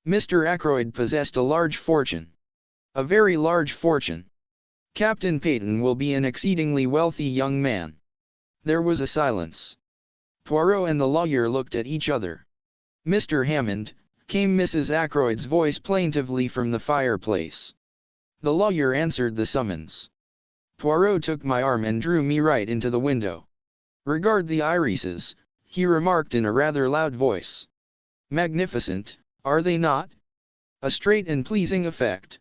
Mr. Ackroyd possessed a large fortune. A very large fortune. Captain Peyton will be an exceedingly wealthy young man. There was a silence. Poirot and the lawyer looked at each other. "Mr. Hammond," came Mrs. Ackroyd's voice plaintively from the fireplace. The lawyer answered the summons. Poirot took my arm and drew me right into the window. "Regard the irises," he remarked in a rather loud voice. "Magnificent, are they not? A straight and pleasing effect."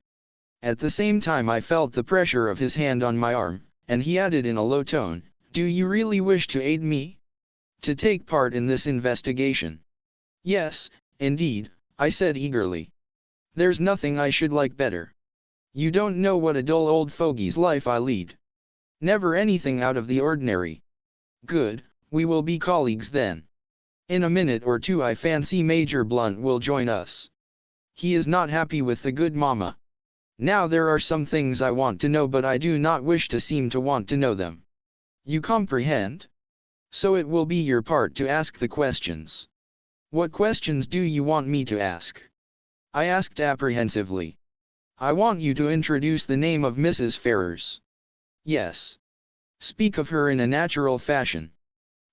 At the same time I felt the pressure of his hand on my arm, and he added in a low tone, "Do you really wish to aid me? To take part in this investigation?" "Yes, indeed," I said eagerly. "There's nothing I should like better. You don't know what a dull old fogey's life I lead. Never anything out of the ordinary." "Good, we will be colleagues then. In a minute or two I fancy Major Blunt will join us. He is not happy with the good mamma. Now there are some things I want to know, but I do not wish to seem to want to know them. You comprehend? So it will be your part to ask the questions." "What questions do you want me to ask?" I asked apprehensively. "I want you to introduce the name of Mrs. Ferrars." "Yes. Speak of her in a natural fashion.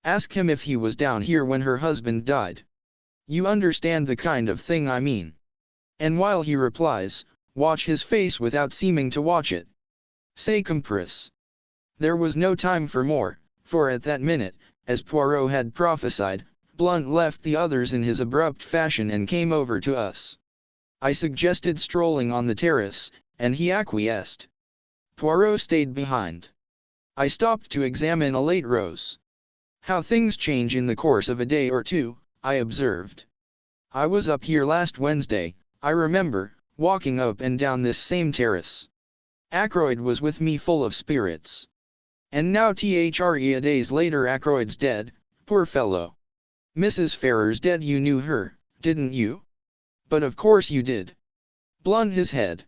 Ask him if he was down here when her husband died. You understand the kind of thing I mean. And while he replies, watch his face without seeming to watch it. C'est compris." There was no time for more, for at that minute, as Poirot had prophesied, Blunt left the others in his abrupt fashion and came over to us. I suggested strolling on the terrace, and he acquiesced. Poirot stayed behind. I stopped to examine a late rose. "How things change in the course of a day or two," I observed. "I was up here last Wednesday, I remember, walking up and down this same terrace. Ackroyd was with me full of spirits. And now 3 days later Ackroyd's dead, poor fellow. Mrs. Ferrars dead, you knew her, didn't you? But of course you did." Blunt his head.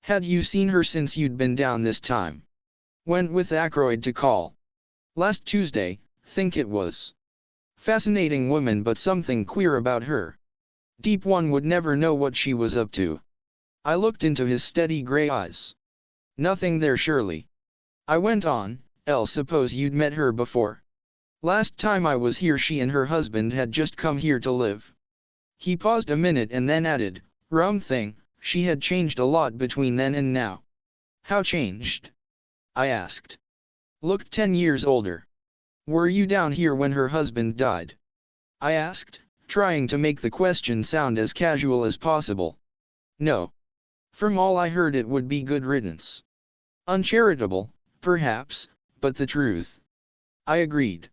"Had you seen her since you'd been down this time?" "Went with Ackroyd to call. Last Tuesday, think it was. Fascinating woman, but something queer about her. Deep, one would never know what she was up to." I looked into his steady grey eyes. "Nothing there surely?" I went on, "else suppose you'd met her before? Last time I was here she and her husband had just come here to live." He paused a minute and then added, "Rum thing, she had changed a lot between then and now." "How changed?" I asked. "Looked 10 years older." "Were you down here when her husband died?" I asked, trying to make the question sound as casual as possible. "No. From all I heard it would be good riddance. Uncharitable, perhaps, but the truth." I agreed.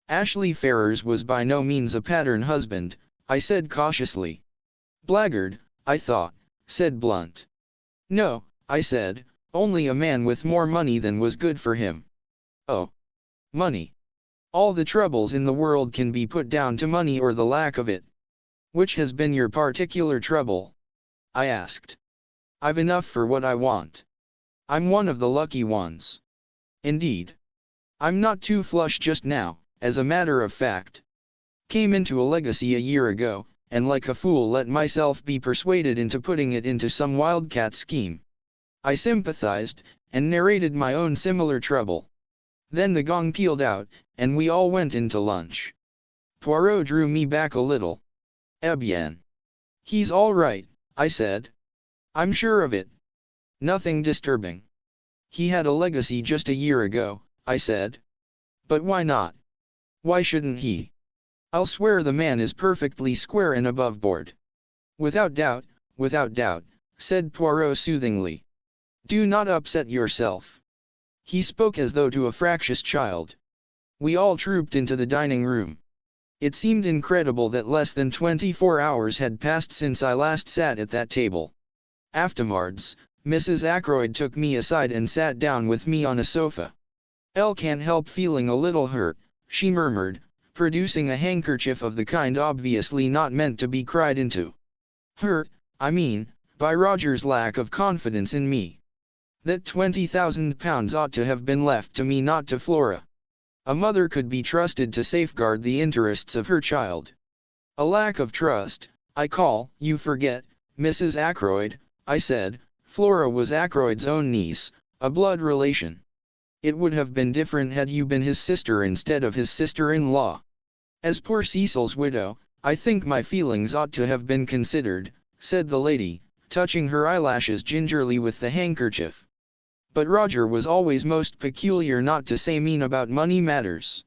"Ashley Ferrars was by no means a pattern husband," I said cautiously. "Blackguard, I thought," said Blunt. "No," I said, "only a man with more money than was good for him." "Oh. Money. All the troubles in the world can be put down to money or the lack of it. Which has been your particular trouble?" I asked. "I've enough for what I want. I'm one of the lucky ones." "Indeed. I'm not too flush just now, as a matter of fact. Came into a legacy a year ago, and like a fool let myself be persuaded into putting it into some wildcat scheme." I sympathized, and narrated my own similar trouble. Then the gong pealed out, and we all went in to lunch. Poirot drew me back a little. "Eh bien. He's all right," I said. "I'm sure of it. Nothing disturbing." "He had a legacy just a year ago," I said. "But why not? Why shouldn't he? I'll swear the man is perfectly square and above board." without doubt," said Poirot soothingly. "Do not upset yourself." He spoke as though to a fractious child. We all trooped into the dining room. It seemed incredible that less than 24 hours had passed since I last sat at that table. Afterwards, Mrs. Ackroyd took me aside and sat down with me on a sofa. "Elle can't help feeling a little hurt," she murmured, producing a handkerchief of the kind obviously not meant to be cried into. "Hurt, I mean, by Roger's lack of confidence in me. That £20,000 ought to have been left to me, not to Flora. A mother could be trusted to safeguard the interests of her child. A lack of trust, I call, you forget, Mrs. Ackroyd, I said. Flora was Ackroyd's own niece, a blood relation. It would have been different had you been his sister instead of his sister-in-law. As poor Cecil's widow, I think my feelings ought to have been considered, said the lady, touching her eyelashes gingerly with the handkerchief. But Roger was always most peculiar, not to say mean, about money matters.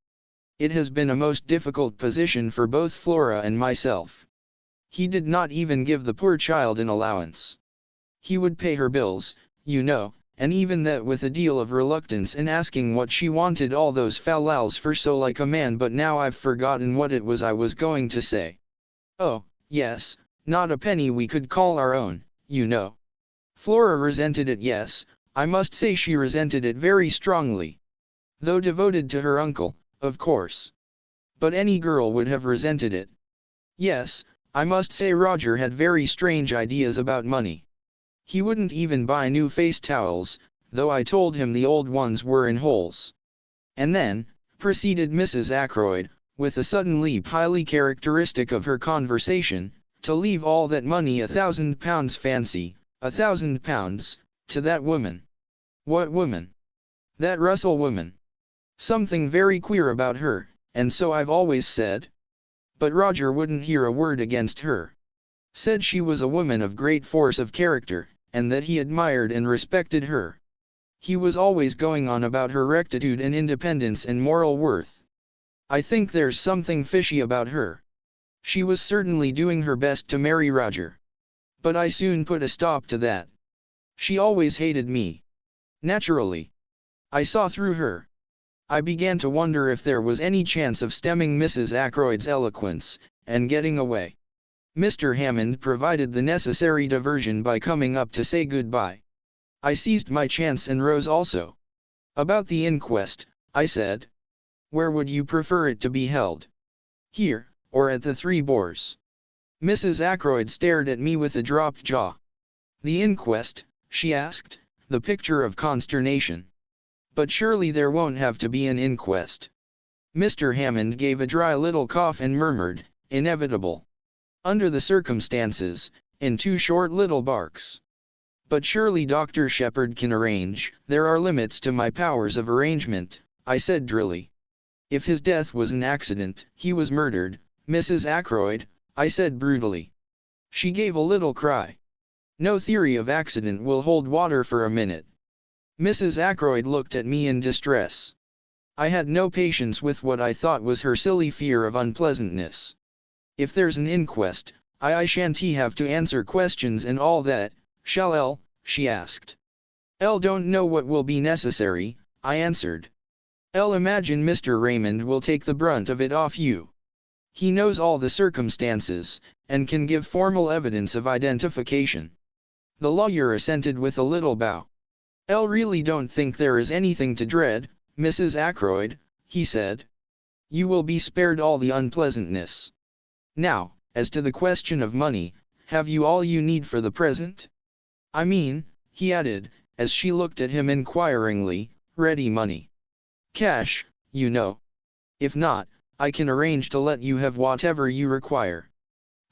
It has been a most difficult position for both Flora and myself. He did not even give the poor child an allowance. He would pay her bills, you know, and even that with a deal of reluctance, and asking what she wanted all those fal-lals for, so like a man. But now I've forgotten what it was I was going to say. Oh, yes, not a penny we could call our own, you know. Flora resented it, yes, I must say she resented it very strongly. Though devoted to her uncle, of course. But any girl would have resented it. Yes, I must say Roger had very strange ideas about money. He wouldn't even buy new face towels, though I told him the old ones were in holes. And then, proceeded Mrs. Ackroyd, with a sudden leap highly characteristic of her conversation, to leave all that money, £1,000, fancy, £1,000, to that woman. What woman? That Russell woman. Something very queer about her, and so I've always said. But Roger wouldn't hear a word against her. Said she was a woman of great force of character, and that he admired and respected her. He was always going on about her rectitude and independence and moral worth. I think there's something fishy about her. She was certainly doing her best to marry Roger. But I soon put a stop to that. She always hated me. Naturally. I saw through her. I began to wonder if there was any chance of stemming Mrs. Ackroyd's eloquence, and getting away. Mr. Hammond provided the necessary diversion by coming up to say goodbye. I seized my chance and rose also. About the inquest, I said. Where would you prefer it to be held? Here, or at the Three Boars? Mrs. Ackroyd stared at me with a dropped jaw. The inquest, she asked, the picture of consternation. But surely there won't have to be an inquest. Mr. Hammond gave a dry little cough and murmured, inevitable. Under the circumstances, in two short little barks. But surely Dr. Shepherd can arrange. There are limits to my powers of arrangement, I said drily. If his death was an accident, he was murdered, Mrs. Ackroyd, I said brutally. She gave a little cry. No theory of accident will hold water for a minute. Mrs. Ackroyd looked at me in distress. I had no patience with what I thought was her silly fear of unpleasantness. If there's an inquest, I shan't have to answer questions and all that, shall L? She asked. L don't know what will be necessary, I answered. L imagine Mr. Raymond will take the brunt of it off you. He knows all the circumstances, and can give formal evidence of identification. The lawyer assented with a little bow. L really don't think there is anything to dread, Mrs. Ackroyd, he said. You will be spared all the unpleasantness. Now, as to the question of money, have you all you need for the present? I mean, he added, as she looked at him inquiringly, ready money. Cash, you know. If not, I can arrange to let you have whatever you require.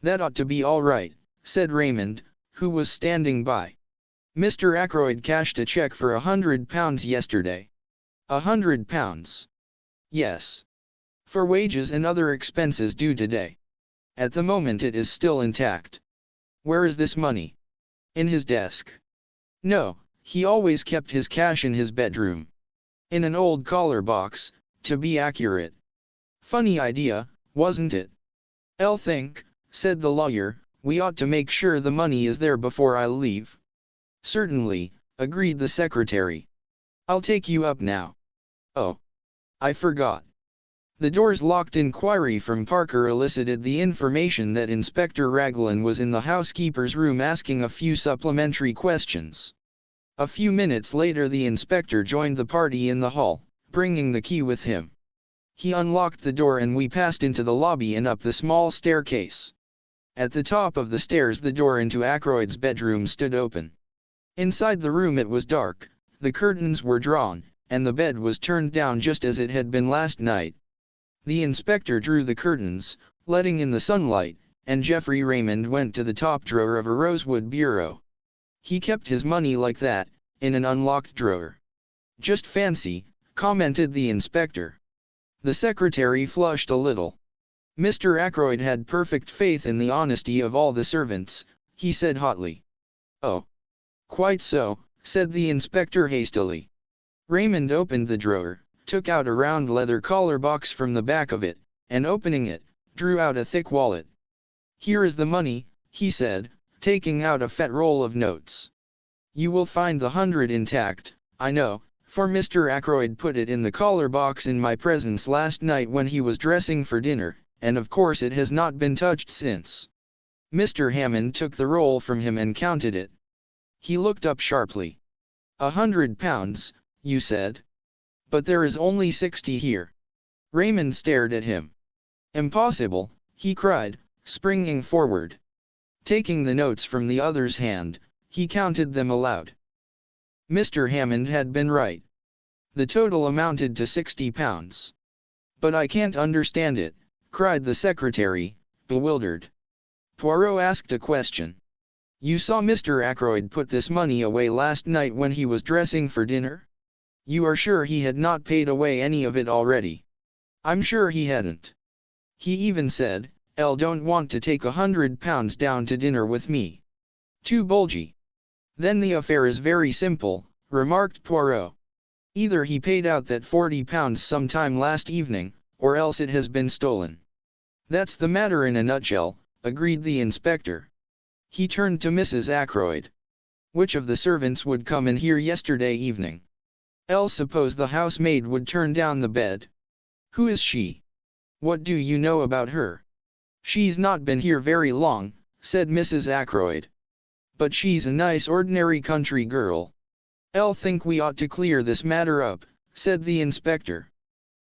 That ought to be all right, said Raymond, who was standing by. Mr. Ackroyd cashed a cheque for £100 yesterday. £100? Yes. For wages and other expenses due today. At the moment it is still intact. Where is this money? In his desk. No, he always kept his cash in his bedroom. In an old collar box, to be accurate. Funny idea, wasn't it? I'll think, said the lawyer, we ought to make sure the money is there before I leave. Certainly, agreed the secretary. I'll take you up now. Oh. I forgot. The door's locked inquiry from Parker elicited the information that Inspector Raglan was in the housekeeper's room asking a few supplementary questions. A few minutes later the inspector joined the party in the hall, bringing the key with him. He unlocked the door and we passed into the lobby and up the small staircase. At the top of the stairs the door into Ackroyd's bedroom stood open. Inside the room it was dark, the curtains were drawn, and the bed was turned down just as it had been last night. The inspector drew the curtains, letting in the sunlight, and Geoffrey Raymond went to the top drawer of a rosewood bureau. He kept his money like that, in an unlocked drawer. "Just fancy," commented the inspector. The secretary flushed a little. Mr. Ackroyd had perfect faith in the honesty of all the servants, he said hotly. "Oh. Quite so," said the inspector hastily. Raymond opened the drawer, took out a round leather collar box from the back of it, and opening it, drew out a thick wallet. "Here is the money," he said, taking out a fat roll of notes. "You will find the 100 intact, I know, for Mr. Ackroyd put it in the collar box in my presence last night when he was dressing for dinner, and of course it has not been touched since." Mr. Hammond took the roll from him and counted it. He looked up sharply. £100, you said? But there is only 60 here." Raymond stared at him. "Impossible," he cried, springing forward. Taking the notes from the other's hand, he counted them aloud. Mr. Hammond had been right. The total amounted to £60. "But I can't understand it," cried the secretary, bewildered. Poirot asked a question. "You saw Mr. Ackroyd put this money away last night when he was dressing for dinner? You are sure he had not paid away any of it already?" "I'm sure he hadn't. He even said, 'I don't want to take £100 down to dinner with me. Too bulgy.'" "Then the affair is very simple," remarked Poirot. "Either he paid out that £40 sometime last evening, or else it has been stolen." "That's the matter in a nutshell," agreed the inspector. He turned to Mrs. Ackroyd. "Which of the servants would come in here yesterday evening? Else suppose the housemaid would turn down the bed. Who is she? What do you know about her?" "She's not been here very long," said Mrs. Ackroyd. "But she's a nice ordinary country girl." "I'll think we ought to clear this matter up," said the inspector.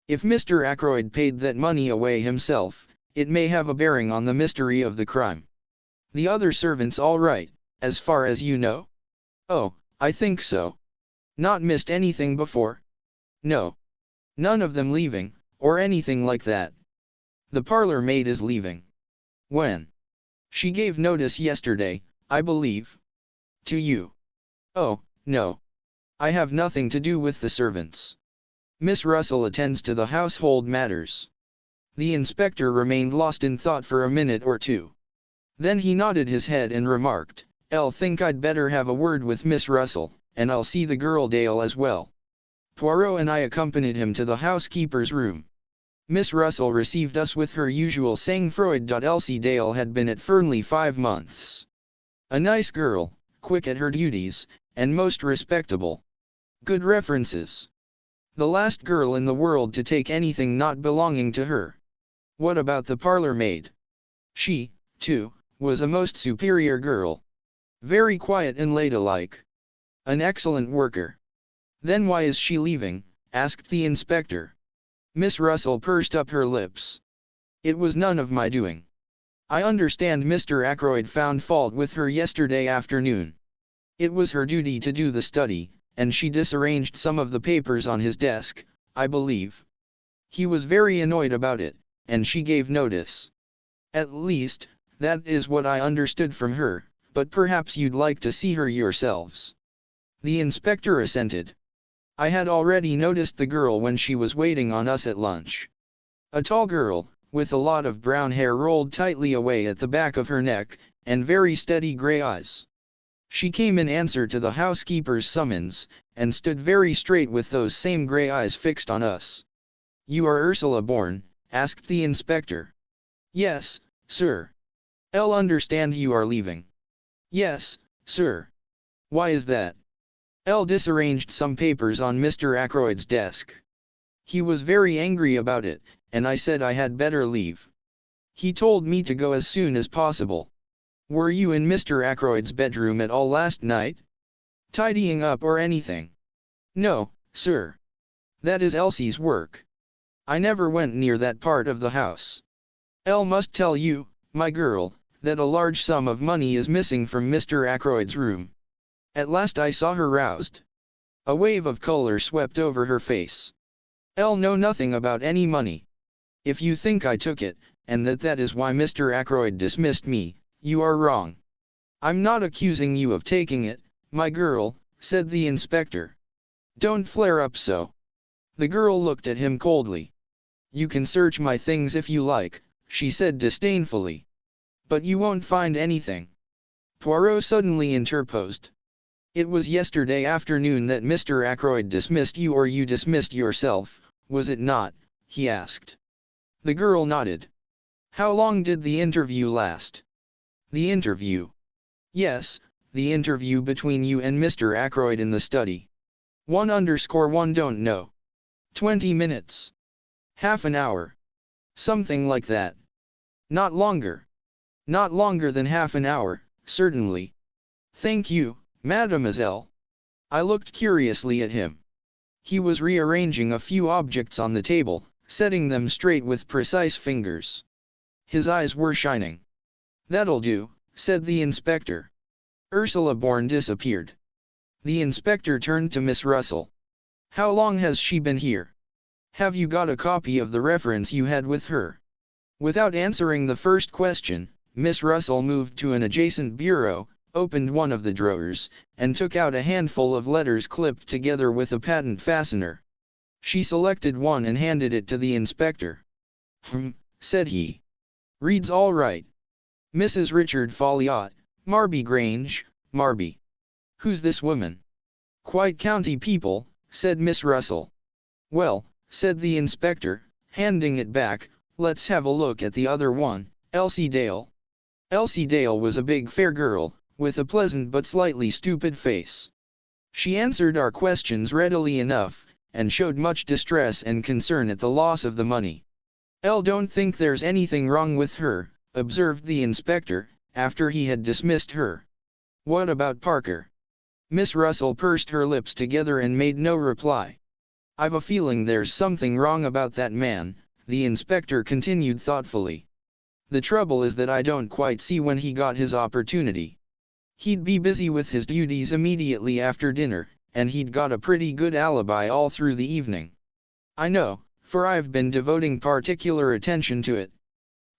"If Mr. Ackroyd paid that money away himself, it may have a bearing on the mystery of the crime. The other servants all right, as far as you know?" "Oh, I think so." "Not missed anything before?" "No. None of them leaving, or anything like that?" "The parlor maid is leaving." "When?" "She gave notice yesterday, I believe." "To you?" "Oh, no. I have nothing to do with the servants. Miss Russell attends to the household matters." The inspector remained lost in thought for a minute or two. Then he nodded his head and remarked, "I'll think I'd better have a word with Miss Russell, and I'll see the girl Dale as well." Poirot and I accompanied him to the housekeeper's room. Miss Russell received us with her usual sang-froid. Elsie Dale had been at Fernley 5 months. A nice girl, quick at her duties, and most respectable. Good references. The last girl in the world to take anything not belonging to her. What about the parlor maid? She, too, was a most superior girl. Very quiet and ladylike. An excellent worker. "Then why is she leaving?" asked the inspector. Miss Russell pursed up her lips. "It was none of my doing. I understand Mr. Ackroyd found fault with her yesterday afternoon. It was her duty to do the study, and she disarranged some of the papers on his desk, I believe. He was very annoyed about it, and she gave notice. At least, that is what I understood from her, but perhaps you'd like to see her yourselves." The inspector assented. I had already noticed the girl when she was waiting on us at lunch. A tall girl, with a lot of brown hair rolled tightly away at the back of her neck, and very steady gray eyes. She came in answer to the housekeeper's summons, and stood very straight with those same gray eyes fixed on us. "You are Ursula Bourne?" asked the inspector. "Yes, sir." "I'll understand you are leaving." "Yes, sir." "Why is that?" "I'll disarranged some papers on Mr. Ackroyd's desk. He was very angry about it, and I said I had better leave. He told me to go as soon as possible." "Were you in Mr. Ackroyd's bedroom at all last night? Tidying up or anything?" "No, sir. That is Elsie's work. I never went near that part of the house. Elle must tell you, my girl, that a large sum of money is missing from Mr. Ackroyd's room." At last I saw her roused. A wave of color swept over her face. "Elle know nothing about any money. If you think I took it, and that is why Mr. Ackroyd dismissed me, you are wrong. I'm not accusing you of taking it, my girl, said the inspector. Don't flare up so. The girl looked at him coldly. You can search my things if you like, she said disdainfully. But you won't find anything. Poirot suddenly interposed. It was yesterday afternoon that Mr. Ackroyd dismissed you, or you dismissed yourself, was it not? He asked. The girl nodded. How long did the interview last? The interview? Yes, the interview between you and Mr. Ackroyd in the study. 1_1 don't know. 20 minutes. Half an hour. Something like that. Not longer. Not longer than half an hour, certainly. Thank you, mademoiselle. I looked curiously at him. He was rearranging a few objects on the table, setting them straight with precise fingers. His eyes were shining. That'll do, said the inspector. Ursula Bourne disappeared. The inspector turned to Miss Russell. How long has she been here? Have you got a copy of the reference you had with her? Without answering the first question, Miss Russell moved to an adjacent bureau, opened one of the drawers, and took out a handful of letters clipped together with a patent fastener. She selected one and handed it to the inspector. Said he. Reads all right. Mrs. Richard Folliot, Marby Grange, Marby. Who's this woman? Quite county people, said Miss Russell. Well, said the inspector, handing it back, let's have a look at the other one, Elsie Dale. Elsie Dale was a big fair girl, with a pleasant but slightly stupid face. She answered our questions readily enough, and showed much distress and concern at the loss of the money. Don't think there's anything wrong with her, observed the inspector, after he had dismissed her. What about Parker? Miss Russell pursed her lips together and made no reply. I've a feeling there's something wrong about that man, the inspector continued thoughtfully. The trouble is that I don't quite see when he got his opportunity. He'd be busy with his duties immediately after dinner, and he'd got a pretty good alibi all through the evening. I know, for I've been devoting particular attention to it.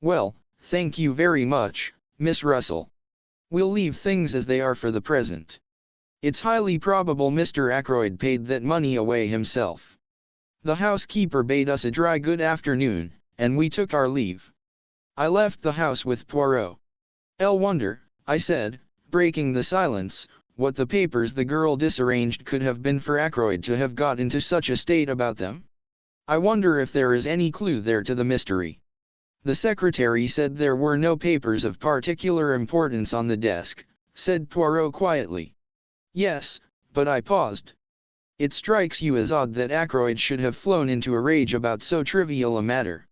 Well, thank you very much, Miss Russell. We'll leave things as they are for the present. It's highly probable Mr. Ackroyd paid that money away himself. The housekeeper bade us a dry good afternoon, and we took our leave. I left the house with Poirot. Wonder, I said, breaking the silence, what the papers the girl disarranged could have been for Ackroyd to have got into such a state about them. I wonder if there is any clue there to the mystery. The secretary said there were no papers of particular importance on the desk, said Poirot quietly. Yes, but I paused. It strikes you as odd that Ackroyd should have flown into a rage about so trivial a matter.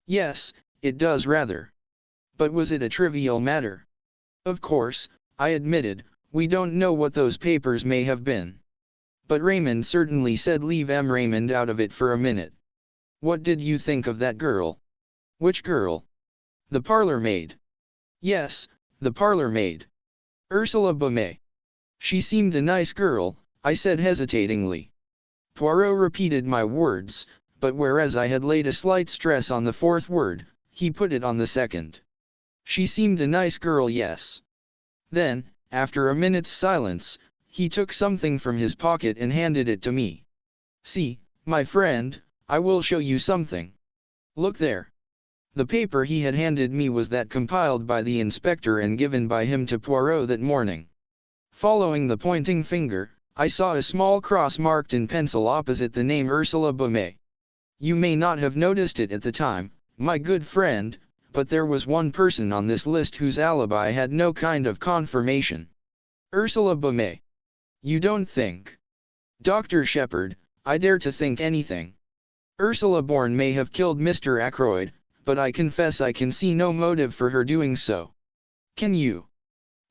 Yes, it does rather. But was it a trivial matter? Of course, I admitted, we don't know what those papers may have been. But Raymond certainly said leave Raymond out of it for a minute. What did you think of that girl? Which girl? The parlor maid. Yes, the parlor maid. Ursula Beaumet. She seemed a nice girl, I said hesitatingly. Poirot repeated my words, but whereas I had laid a slight stress on the fourth word, he put it on the second. She seemed a nice girl, yes. Then, after a minute's silence, he took something from his pocket and handed it to me. See, my friend, I will show you something. Look there. The paper he had handed me was that compiled by the inspector and given by him to Poirot that morning. Following the pointing finger, I saw a small cross marked in pencil opposite the name Ursula Beaumet. You may not have noticed it at the time, my good friend, but there was one person on this list whose alibi had no kind of confirmation. Ursula Beaumet. You don't think? Dr. Shepherd, I dare to think anything. Ursula Bourne may have killed Mr. Ackroyd, but I confess I can see no motive for her doing so. Can you?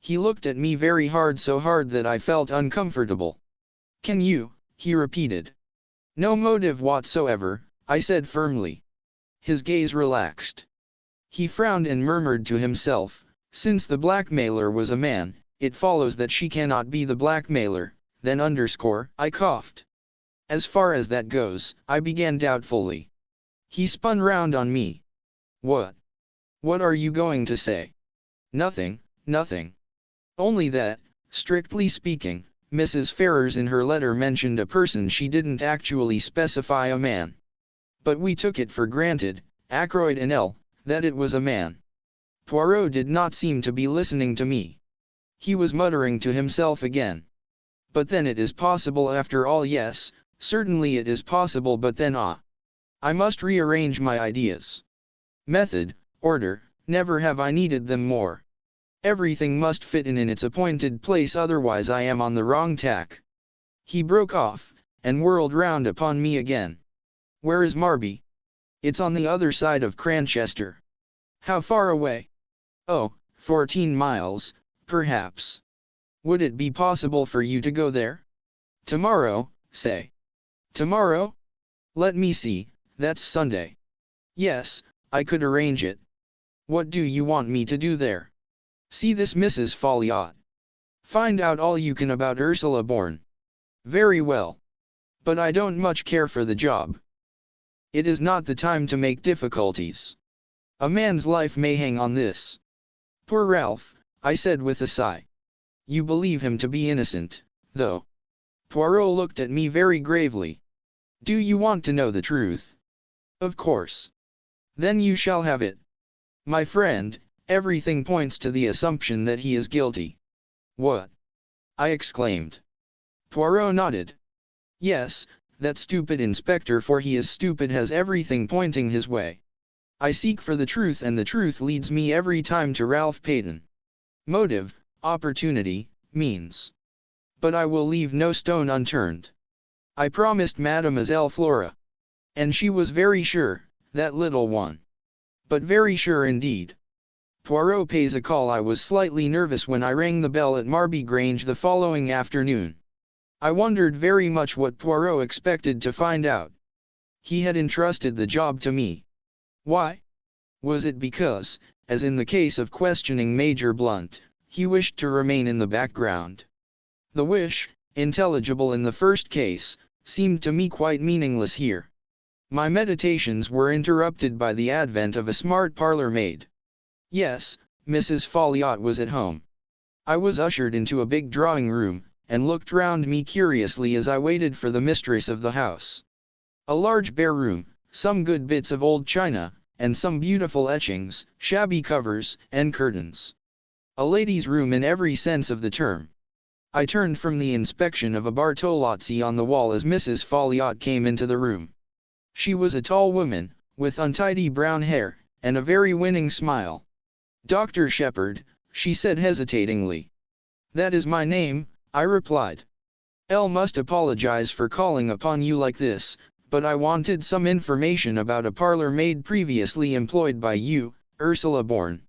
He looked at me very hard, so hard that I felt uncomfortable. Can you? He repeated. No motive whatsoever, I said firmly. His gaze relaxed. He frowned and murmured to himself, since the blackmailer was a man, it follows that she cannot be the blackmailer, then I coughed. As far as that goes, I began doubtfully. He spun round on me. What? What are you going to say? Nothing, nothing. Only that, strictly speaking, Mrs. Ferrars in her letter mentioned a person. She didn't actually specify a man. But we took it for granted, Ackroyd and L., that it was a man. Poirot did not seem to be listening to me. He was muttering to himself again. But then it is possible after all. Yes, certainly it is possible, but then I must rearrange my ideas. Method, order, never have I needed them more. Everything must fit in its appointed place, otherwise I am on the wrong tack. He broke off, and whirled round upon me again. Where is Marby? It's on the other side of Cranchester. How far away? Oh, 14 miles, perhaps. Would it be possible for you to go there? Tomorrow, say. Tomorrow? Let me see, that's Sunday. Yes, I could arrange it. What do you want me to do there? See this Mrs. Folliot. Find out all you can about Ursula Bourne. Very well. But I don't much care for the job. It is not the time to make difficulties. A man's life may hang on this. Poor Ralph, I said with a sigh. You believe him to be innocent, though. Poirot looked at me very gravely. Do you want to know the truth? Of course. Then you shall have it. My friend, everything points to the assumption that he is guilty. What? I exclaimed. Poirot nodded. Yes, that stupid inspector, for he is stupid, has everything pointing his way. I seek for the truth, and the truth leads me every time to Ralph Peyton. Motive, opportunity, means. But I will leave no stone unturned. I promised Mademoiselle Flora. And she was very sure, that little one. But very sure indeed. Poirot pays a call. I was slightly nervous when I rang the bell at Marby Grange the following afternoon. I wondered very much what Poirot expected to find out. He had entrusted the job to me. Why? Was it because, as in the case of questioning Major Blunt, he wished to remain in the background? The wish, intelligible in the first case, seemed to me quite meaningless here. My meditations were interrupted by the advent of a smart parlour maid. Yes, Mrs. Folliot was at home. I was ushered into a big drawing room, and looked round me curiously as I waited for the mistress of the house. A large bare room, some good bits of old china, and some beautiful etchings, shabby covers, and curtains. A lady's room in every sense of the term. I turned from the inspection of a Bartolozzi on the wall as Mrs. Folliot came into the room. She was a tall woman, with untidy brown hair, and a very winning smile. Dr. Shepherd, she said hesitatingly. That is my name, I replied. L must apologize for calling upon you like this, but I wanted some information about a parlour maid previously employed by you, Ursula Bourne.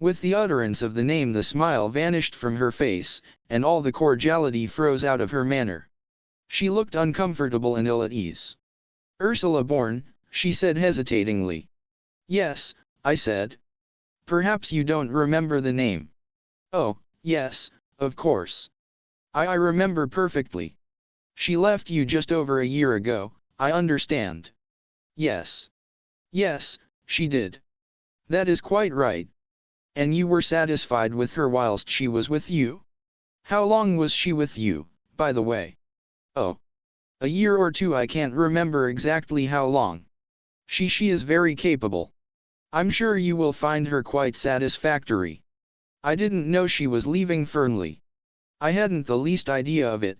With the utterance of the name the smile vanished from her face, and all the cordiality froze out of her manner. She looked uncomfortable and ill at ease. Ursula Bourne, she said hesitatingly. Yes, I said. Perhaps you don't remember the name. Oh, yes, of course. I remember perfectly. She left you just over a year ago, I understand. Yes. Yes, she did. That is quite right. And you were satisfied with her whilst she was with you? How long was she with you, by the way? Oh. A year or two, I can't remember exactly how long. She is very capable. I'm sure you will find her quite satisfactory. I didn't know she was leaving Fernley. I hadn't the least idea of it.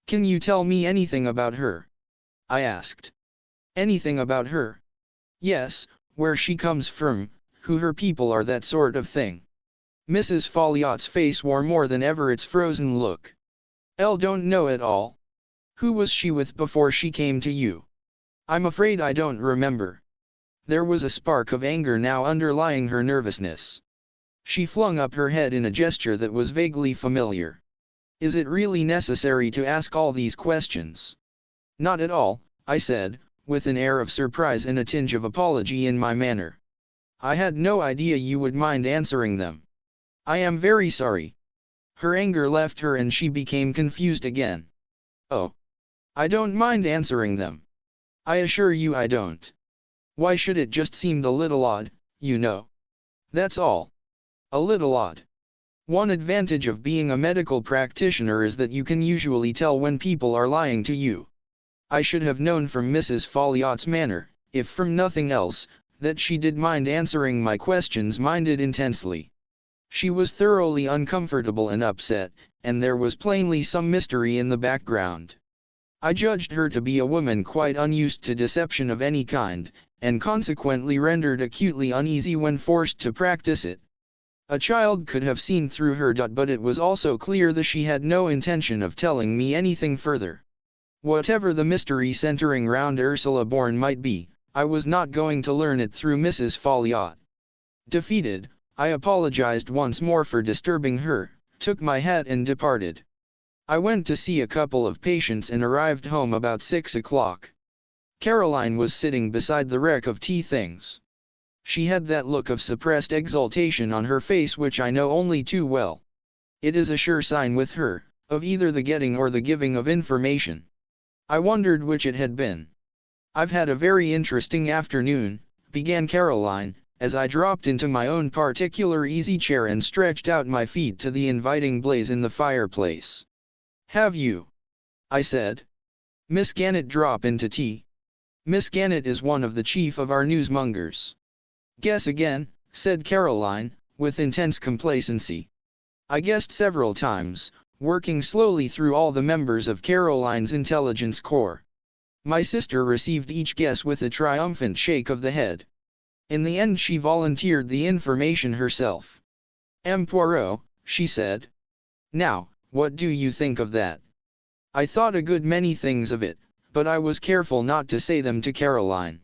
Can you tell me anything about her? I asked. Anything about her? Yes, where she comes from, who her people are, that sort of thing. Mrs. Folliot's face wore more than ever its frozen look. L don't know at all. Who was she with before she came to you? I'm afraid I don't remember. There was a spark of anger now underlying her nervousness. She flung up her head in a gesture that was vaguely familiar. Is it really necessary to ask all these questions? Not at all, I said, with an air of surprise and a tinge of apology in my manner. I had no idea you would mind answering them. I am very sorry. Her anger left her and she became confused again. Oh. I don't mind answering them. I assure you I don't. Why should it? Just seemed a little odd, you know. That's all. A little odd. One advantage of being a medical practitioner is that you can usually tell when people are lying to you. I should have known from Mrs. Folliot's manner, if from nothing else, that she did mind answering my questions, minded intensely. She was thoroughly uncomfortable and upset, and there was plainly some mystery in the background. I judged her to be a woman quite unused to deception of any kind, and consequently rendered acutely uneasy when forced to practice it. A child could have seen through her, but it was also clear that she had no intention of telling me anything further. Whatever the mystery centering round Ursula Bourne might be, I was not going to learn it through Mrs. Folliot. Defeated, I apologized once more for disturbing her, took my hat and departed. I went to see a couple of patients and arrived home about 6 o'clock. Caroline was sitting beside the wreck of tea things. She had that look of suppressed exultation on her face which I know only too well. It is a sure sign with her, of either the getting or the giving of information. I wondered which it had been. "I've had a very interesting afternoon," began Caroline, as I dropped into my own particular easy chair and stretched out my feet to the inviting blaze in the fireplace. "Have you?" I said. "Miss Gannett drop into tea?" Miss Gannett is one of the chief of our newsmongers. "Guess again," said Caroline, with intense complacency. I guessed several times, working slowly through all the members of Caroline's intelligence corps. My sister received each guess with a triumphant shake of the head. In the end she volunteered the information herself. "M. Poirot," she said. "Now, what do you think of that?" I thought a good many things of it, but I was careful not to say them to Caroline.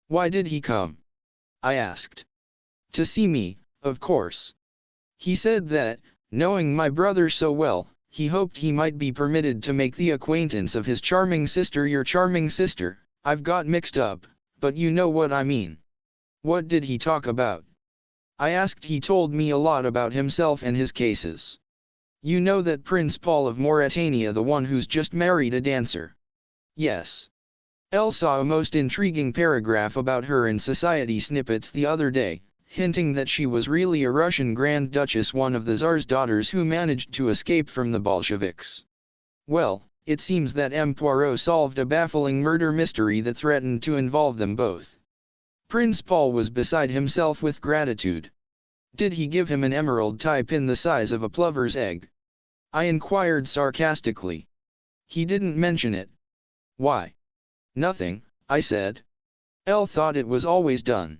"Why did he come?" I asked. "To see me, of course. He said that, knowing my brother so well, he hoped he might be permitted to make the acquaintance of his charming sister." "Your charming sister?" I've got mixed up, but you know what I mean. "What did he talk about?" I asked. "He told me a lot about himself and his cases. You know that Prince Paul of Mauritania, the one who's just married a dancer?" "Yes. Elle saw a most intriguing paragraph about her in Society Snippets the other day, hinting that she was really a Russian Grand Duchess, one of the Tsar's daughters who managed to escape from the Bolsheviks. Well, it seems that M. Poirot solved a baffling murder mystery that threatened to involve them both." Prince Paul was beside himself with gratitude. "Did he give him an emerald tie pin the size of a plover's egg?" I inquired sarcastically. "He didn't mention it." "Why?" "Nothing," I said. "Elle thought it was always done.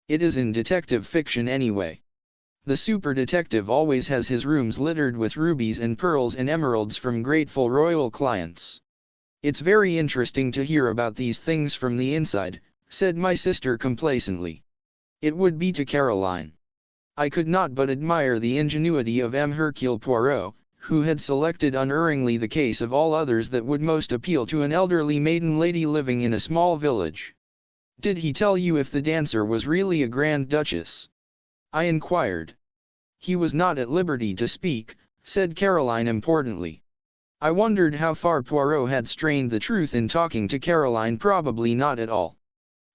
It is in detective fiction anyway. The super detective always has his rooms littered with rubies and pearls and emeralds from grateful royal clients. It's very interesting to hear about these things from the inside," said my sister complacently. It would be to Caroline. I could not but admire the ingenuity of M. Hercule Poirot, who had selected unerringly the case of all others that would most appeal to an elderly maiden lady living in a small village. "Did he tell you if the dancer was really a Grand Duchess?" I inquired. "He was not at liberty to speak," said Caroline importantly. I wondered how far Poirot had strained the truth in talking to Caroline. Probably not at all.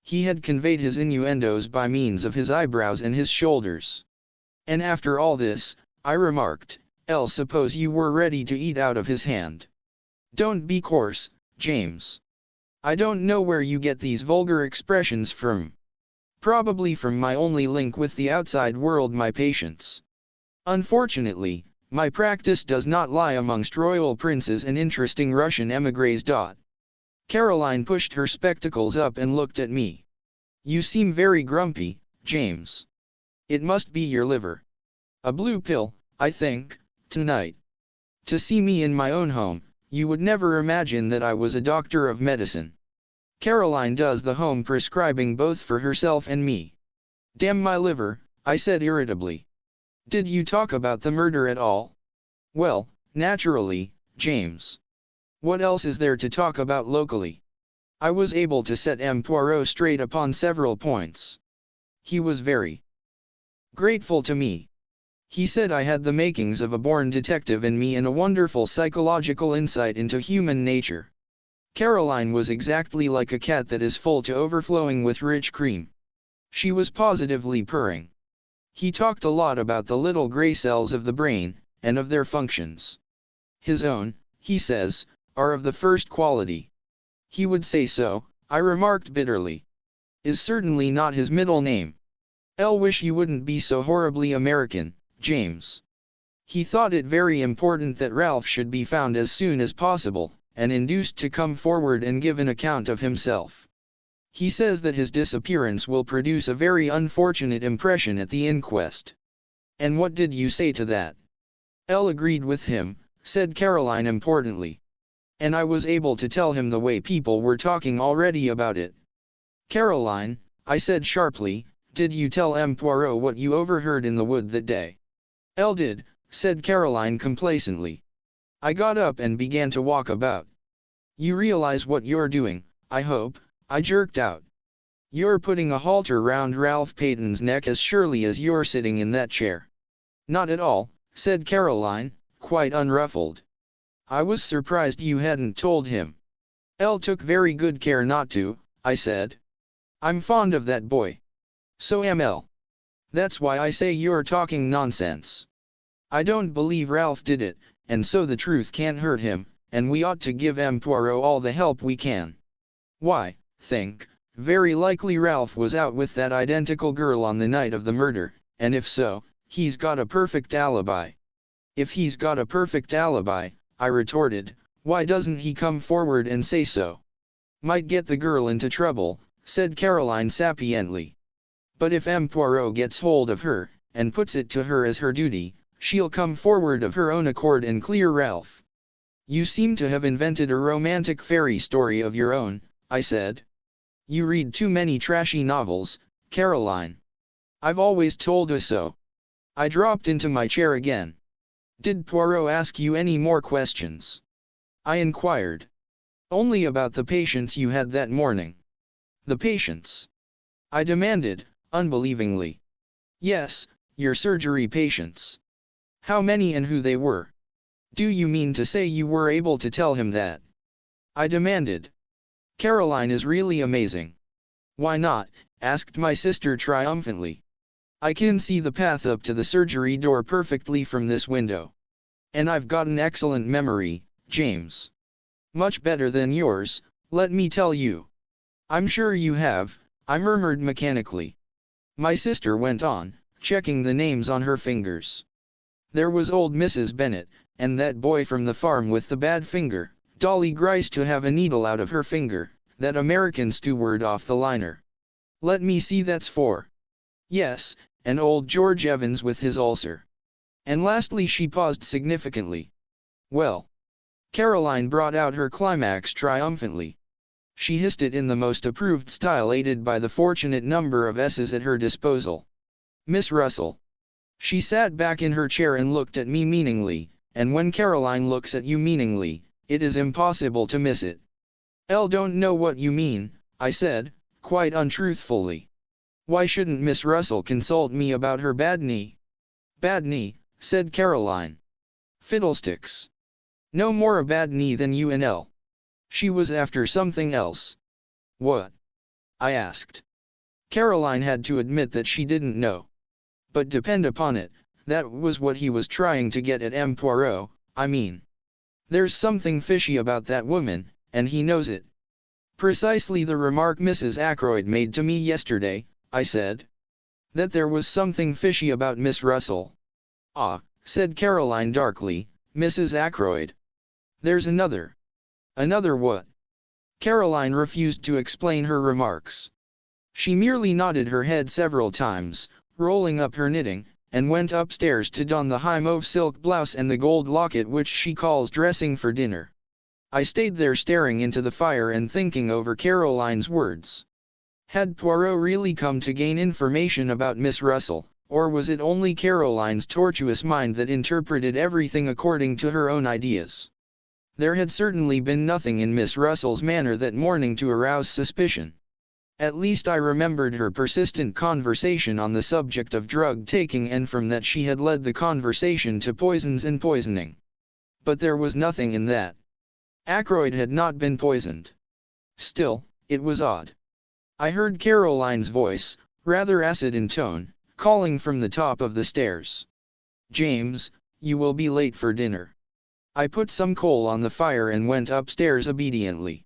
He had conveyed his innuendos by means of his eyebrows and his shoulders. "And after all this," I remarked, "Elle, suppose you were ready to eat out of his hand." "Don't be coarse, James. I don't know where you get these vulgar expressions from. Probably from my only link with the outside world, my patients. Unfortunately, my practice does not lie amongst royal princes and interesting Russian émigrés. Caroline pushed her spectacles up and looked at me. "You seem very grumpy, James. It must be your liver. A blue pill, I think, tonight. To see me in my own home, you would never imagine that I was a doctor of medicine. Caroline does the home prescribing both for herself and me." "Damn my liver," I said irritably. "Did you talk about the murder at all?" "Well, naturally, James. What else is there to talk about locally?" I was able to set M. Poirot straight upon several points. He was very grateful to me. He said I had the makings of a born detective in me and a wonderful psychological insight into human nature. Caroline was exactly like a cat that is full to overflowing with rich cream. She was positively purring. He talked a lot about the little gray cells of the brain, and of their functions. His own, he says, are of the first quality. He would say so, I remarked bitterly. Is certainly not his middle name. I'll wish you wouldn't be so horribly American, James. He thought it very important that Ralph should be found as soon as possible, and induced to come forward and give an account of himself. He says that his disappearance will produce a very unfortunate impression at the inquest. And what did you say to that? Elle agreed with him, said Caroline importantly. And I was able to tell him the way people were talking already about it. Caroline, I said sharply, did you tell M. Poirot what you overheard in the wood that day? Elle did, said Caroline complacently. I got up and began to walk about. You realize what you're doing, I hope, I jerked out. You're putting a halter round Ralph Peyton's neck as surely as you're sitting in that chair. Not at all, said Caroline, quite unruffled. I was surprised you hadn't told him. Elle took very good care not to, I said. I'm fond of that boy. So am Elle. That's why I say you're talking nonsense. I don't believe Ralph did it, and so the truth can't hurt him, and we ought to give M. Poirot all the help we can. Why, think, very likely Ralph was out with that identical girl on the night of the murder, and if so, he's got a perfect alibi. If he's got a perfect alibi, I retorted, why doesn't he come forward and say so? Might get the girl into trouble, said Caroline sapiently. But if M. Poirot gets hold of her, and puts it to her as her duty, she'll come forward of her own accord and clear Ralph. You seem to have invented a romantic fairy story of your own, I said. You read too many trashy novels, Caroline. I've always told you so. I dropped into my chair again. Did Poirot ask you any more questions? I inquired. Only about the patients you had that morning. The patients? I demanded, unbelievingly. Yes, your surgery patients. How many and who they were? Do you mean to say you were able to tell him that? I demanded. Caroline is really amazing. Why not? Asked my sister triumphantly. I can see the path up to the surgery door perfectly from this window. And I've got an excellent memory, James. Much better than yours, let me tell you. I'm sure you have, I murmured mechanically. My sister went on, checking the names on her fingers. There was old Mrs. Bennet, and that boy from the farm with the bad finger, Dolly Grice to have a needle out of her finger, that American steward off the liner. Let me see, that's 4. Yes, and old George Evans with his ulcer. And lastly she paused significantly. Well. Caroline brought out her climax triumphantly. She hissed it in the most approved style, aided by the fortunate number of S's at her disposal. Miss Russell. She sat back in her chair and looked at me meaningly, and when Caroline looks at you meaningly, it is impossible to miss it. Elle don't know what you mean, I said, quite untruthfully. Why shouldn't Miss Russell consult me about her bad knee? Bad knee, said Caroline. Fiddlesticks. No more a bad knee than you and Elle. She was after something else. What? I asked. Caroline had to admit that she didn't know. But depend upon it, that was what he was trying to get at M. Poirot, I mean. There's something fishy about that woman, and he knows it. Precisely the remark Mrs. Ackroyd made to me yesterday, I said. That there was something fishy about Miss Russell. Ah, said Caroline darkly, Mrs. Ackroyd. There's another. Another what? Caroline refused to explain her remarks. She merely nodded her head several times, rolling up her knitting, and went upstairs to don the high mauve silk blouse and the gold locket which she calls dressing for dinner. I stayed there staring into the fire and thinking over Caroline's words. Had Poirot really come to gain information about Miss Russell, or was it only Caroline's tortuous mind that interpreted everything according to her own ideas? There had certainly been nothing in Miss Russell's manner that morning to arouse suspicion. At least I remembered her persistent conversation on the subject of drug taking, and from that she had led the conversation to poisons and poisoning. But there was nothing in that. Ackroyd had not been poisoned. Still, it was odd. I heard Caroline's voice, rather acid in tone, calling from the top of the stairs. "James, you will be late for dinner." I put some coal on the fire and went upstairs obediently.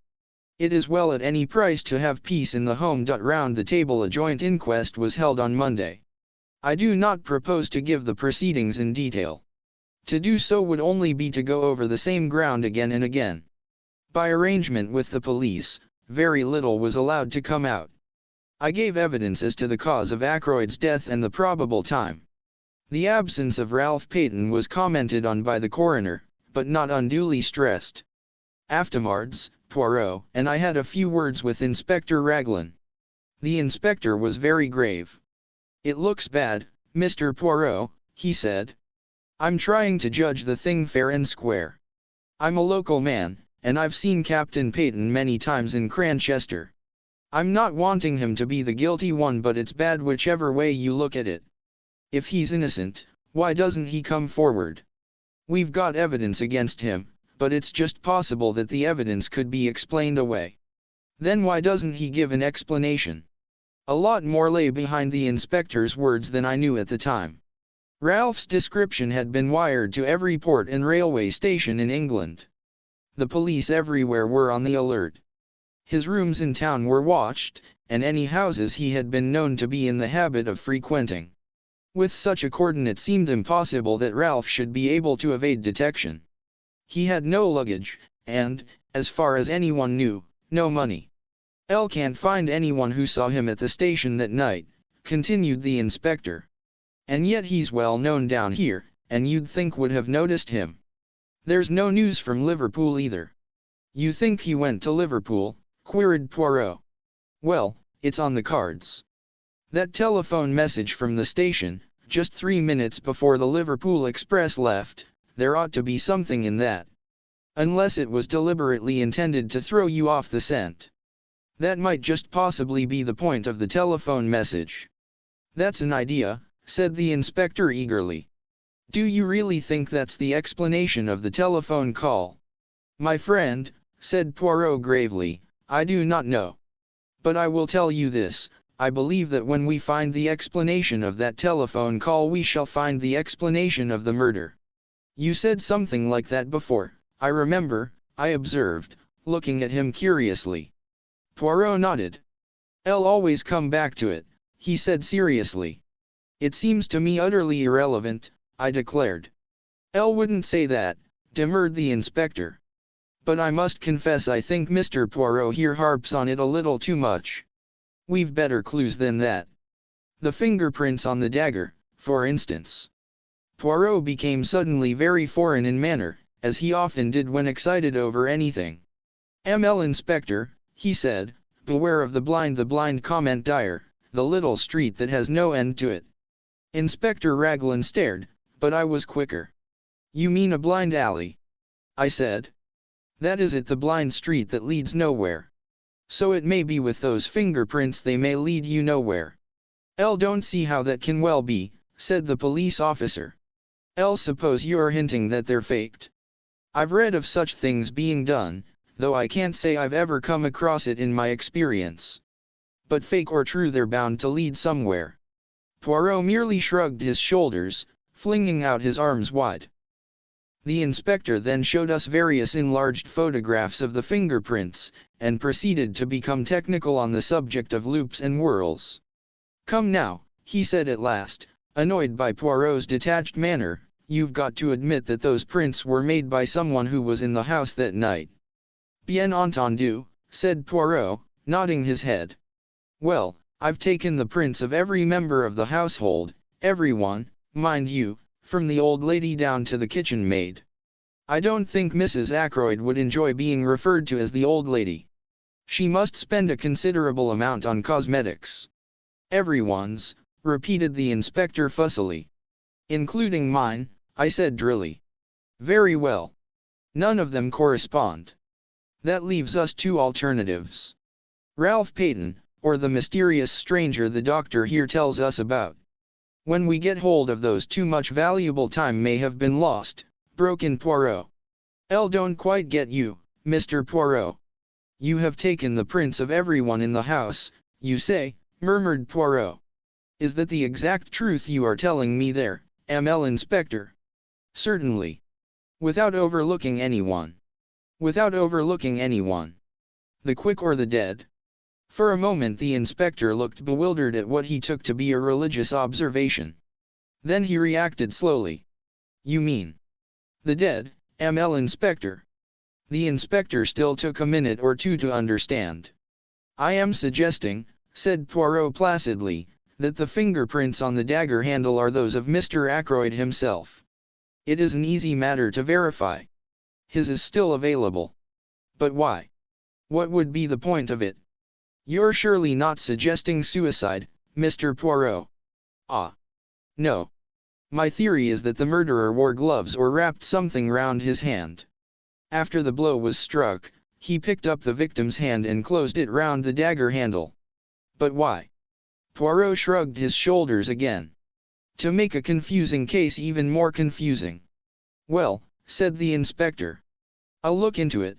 It is well at any price to have peace in the home. Round the table a joint inquest was held on Monday. I do not propose to give the proceedings in detail. To do so would only be to go over the same ground again and again. By arrangement with the police, very little was allowed to come out. I gave evidence as to the cause of Ackroyd's death and the probable time. The absence of Ralph Peyton was commented on by the coroner, but not unduly stressed. Afterwards, Poirot and I had a few words with Inspector Raglan. The inspector was very grave. "It looks bad, Mr. Poirot," he said. "I'm trying to judge the thing fair and square. I'm a local man, and I've seen Captain Peyton many times in Cranchester. I'm not wanting him to be the guilty one, but it's bad whichever way you look at it. If he's innocent, why doesn't he come forward? We've got evidence against him, but it's just possible that the evidence could be explained away. Then why doesn't he give an explanation?" A lot more lay behind the inspector's words than I knew at the time. Ralph's description had been wired to every port and railway station in England. The police everywhere were on the alert. His rooms in town were watched, and any houses he had been known to be in the habit of frequenting. With such a cordon it seemed impossible that Ralph should be able to evade detection. He had no luggage, and, as far as anyone knew, no money. "L can't find anyone who saw him at the station that night," continued the inspector. "And yet he's well known down here, and you'd think would have noticed him. There's no news from Liverpool either." "You think he went to Liverpool?" queried Poirot. "Well, it's on the cards. That telephone message from the station, just 3 minutes before the Liverpool express left, there ought to be something in that. Unless it was deliberately intended to throw you off the scent. That might just possibly be the point of the telephone message." "That's an idea," said the inspector eagerly. "Do you really think that's the explanation of the telephone call?" "My friend," said Poirot gravely, "I do not know. But I will tell you this, I believe that when we find the explanation of that telephone call we shall find the explanation of the murder." "You said something like that before, I remember," I observed, looking at him curiously. Poirot nodded. "I'll always come back to it," he said seriously. "It seems to me utterly irrelevant," I declared. "L wouldn't say that," demurred the inspector. "But I must confess I think Mr. Poirot here harps on it a little too much. We've better clues than that. The fingerprints on the dagger, for instance." Poirot became suddenly very foreign in manner, as he often did when excited over anything. "M.L. Inspector," he said, "beware of the blind comment dire, the little street that has no end to it." Inspector Raglan stared, but I was quicker. "You mean a blind alley?" I said. "That is it, the blind street that leads nowhere. So it may be with those fingerprints, they may lead you nowhere." "L don't see how that can well be," said the police officer. "L suppose you're hinting that they're faked?" "I've read of such things being done, though I can't say I've ever come across it in my experience. But fake or true, they're bound to lead somewhere." Poirot merely shrugged his shoulders, flinging out his arms wide. The inspector then showed us various enlarged photographs of the fingerprints, and proceeded to become technical on the subject of loops and whorls. "Come now," he said at last, annoyed by Poirot's detached manner, "you've got to admit that those prints were made by someone who was in the house that night." "Bien entendu," said Poirot, nodding his head. "Well, I've taken the prints of every member of the household, everyone, mind you, from the old lady down to the kitchen maid. I don't think Mrs. Ackroyd would enjoy being referred to as the old lady. She must spend a considerable amount on cosmetics." "Everyone's," repeated the inspector fussily. "Including mine," I said drily. "Very well. None of them correspond. That leaves us two alternatives. Ralph Peyton, or the mysterious stranger the doctor here tells us about. When we get hold of those two much valuable time may have been lost," broke in Poirot. "L don't quite get you, Mr. Poirot. You have taken the prints of everyone in the house, you say," murmured Poirot. Is that the exact truth you are telling me there, ML Inspector? Certainly. Without overlooking anyone. Without overlooking anyone. The quick or the dead? For a moment the inspector looked bewildered at what he took to be a religious observation. Then he reacted slowly. You mean the dead, ML Inspector? The inspector still took a minute or two to understand. I am suggesting, said Poirot placidly, that the fingerprints on the dagger handle are those of Mr. Ackroyd himself. It is an easy matter to verify. His is still available. But why? What would be the point of it? You're surely not suggesting suicide, Mr. Poirot? Ah. No. My theory is that the murderer wore gloves or wrapped something round his hand. After the blow was struck, he picked up the victim's hand and closed it round the dagger handle. But why? Poirot shrugged his shoulders again. To make a confusing case even more confusing. Well, said the inspector. I'll look into it.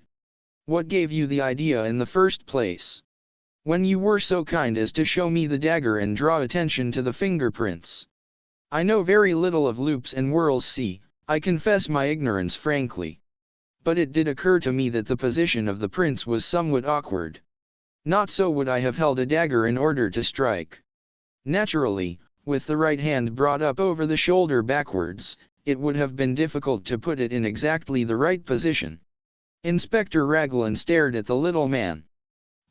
What gave you the idea in the first place? When you were so kind as to show me the dagger and draw attention to the fingerprints. I know very little of loops and whorls, see, I confess my ignorance frankly. But it did occur to me that the position of the prints was somewhat awkward. Not so would I have held a dagger in order to strike. Naturally, with the right hand brought up over the shoulder backwards, it would have been difficult to put it in exactly the right position. Inspector Raglan stared at the little man.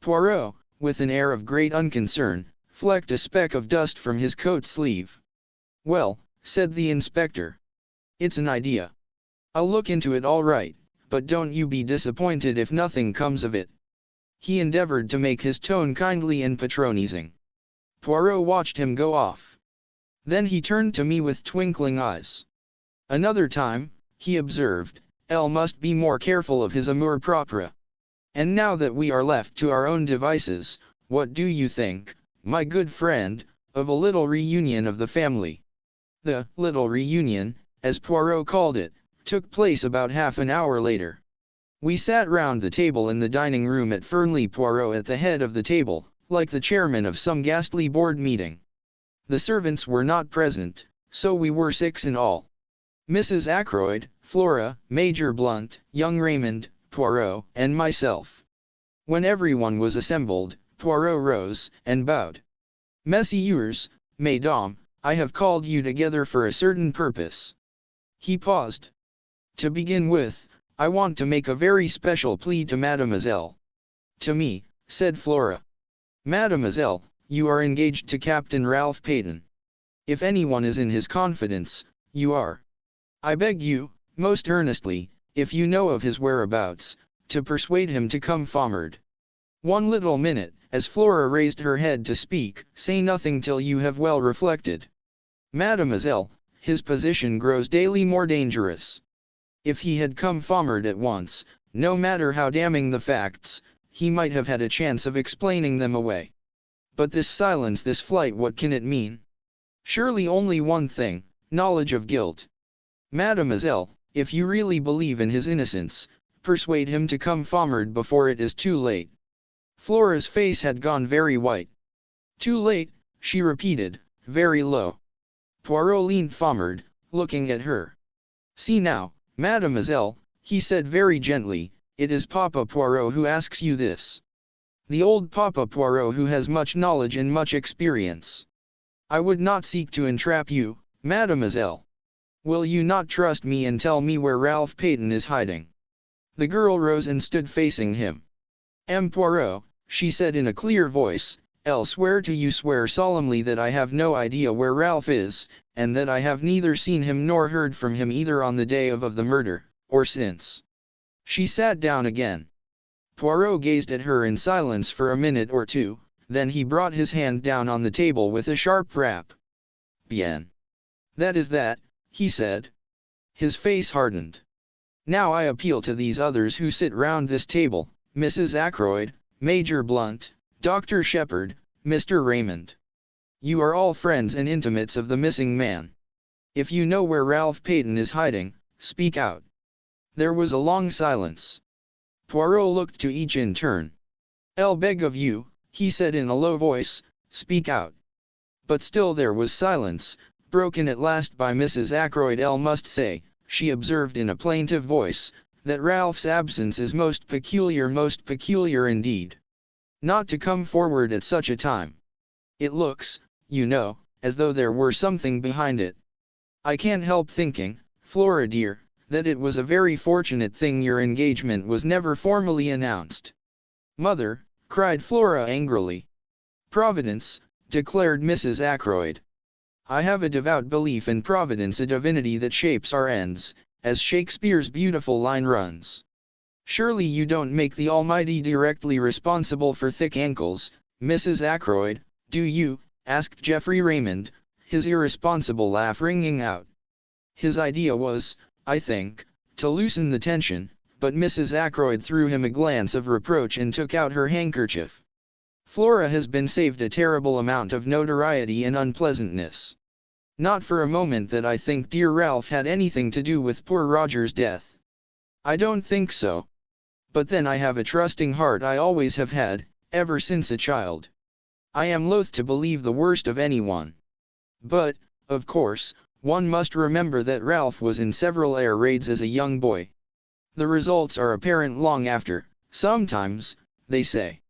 Poirot, with an air of great unconcern, flecked a speck of dust from his coat sleeve. Well, said the inspector. It's an idea. I'll look into it all right, but don't you be disappointed if nothing comes of it. He endeavored to make his tone kindly and patronizing. Poirot watched him go off. Then he turned to me with twinkling eyes. Another time, he observed, L must be more careful of his amour propre. And now that we are left to our own devices, what do you think, my good friend, of a little reunion of the family? The little reunion, as Poirot called it, took place about half an hour later. We sat round the table in the dining room at Fernley, Poirot at the head of the table, like the chairman of some ghastly board meeting. The servants were not present, so we were 6 in all. Mrs. Ackroyd, Flora, Major Blunt, young Raymond, Poirot, and myself. When everyone was assembled, Poirot rose, and bowed. Messieurs, mesdames, I have called you together for a certain purpose. He paused. To begin with, I want to make a very special plea to Mademoiselle. To me, said Flora. Mademoiselle, you are engaged to Captain Ralph Peyton. If anyone is in his confidence, you are. I beg you, most earnestly, if you know of his whereabouts, to persuade him to come forward. One little minute, as Flora raised her head to speak, say nothing till you have well reflected. Mademoiselle, his position grows daily more dangerous. If he had come forward at once, no matter how damning the facts, he might have had a chance of explaining them away. But this silence, this flight, what can it mean? Surely only one thing, knowledge of guilt. Mademoiselle, if you really believe in his innocence, persuade him to come forward before it is too late. Flora's face had gone very white. Too late, she repeated, very low. Poirot leaned forward, looking at her. See now, Mademoiselle, he said very gently, it is Papa Poirot who asks you this. The old Papa Poirot who has much knowledge and much experience. I would not seek to entrap you, Mademoiselle. Will you not trust me and tell me where Ralph Peyton is hiding? The girl rose and stood facing him. M. Poirot, she said in a clear voice, I'll swear to you, swear solemnly that I have no idea where Ralph is, and that I have neither seen him nor heard from him either on the day of the murder, or since. She sat down again. Poirot gazed at her in silence for a minute or two, then he brought his hand down on the table with a sharp rap. Bien. That is that, he said. His face hardened. Now I appeal to these others who sit round this table, Mrs. Ackroyd, Major Blunt, Dr. Shepherd, Mr. Raymond. You are all friends and intimates of the missing man. If you know where Ralph Peyton is hiding, speak out. There was a long silence. Poirot looked to each in turn. I'll beg of you, he said in a low voice, speak out. But still there was silence, broken at last by Mrs. Ackroyd. "L must say," she observed in a plaintive voice, "that Ralph's absence is most peculiar indeed. Not to come forward at such a time. It looks, you know, as though there were something behind it. I can't help thinking, Flora dear, that it was a very fortunate thing your engagement was never formally announced." "Mother," cried Flora angrily. "Providence," declared Mrs. Ackroyd. "I have a devout belief in Providence, a divinity that shapes our ends, as Shakespeare's beautiful line runs. Surely you don't make the Almighty directly responsible for thick ankles, Mrs. Ackroyd, do you?" asked Geoffrey Raymond, his irresponsible laugh ringing out. His idea was, I think, to loosen the tension, but Mrs. Ackroyd threw him a glance of reproach and took out her handkerchief. "Flora has been saved a terrible amount of notoriety and unpleasantness. Not for a moment that I think dear Ralph had anything to do with poor Roger's death. I don't think so. But then I have a trusting heart, I always have had, ever since a child. I am loath to believe the worst of anyone. But, of course, one must remember that Ralph was in several air raids as a young boy. The results are apparent long after. Sometimes, they say,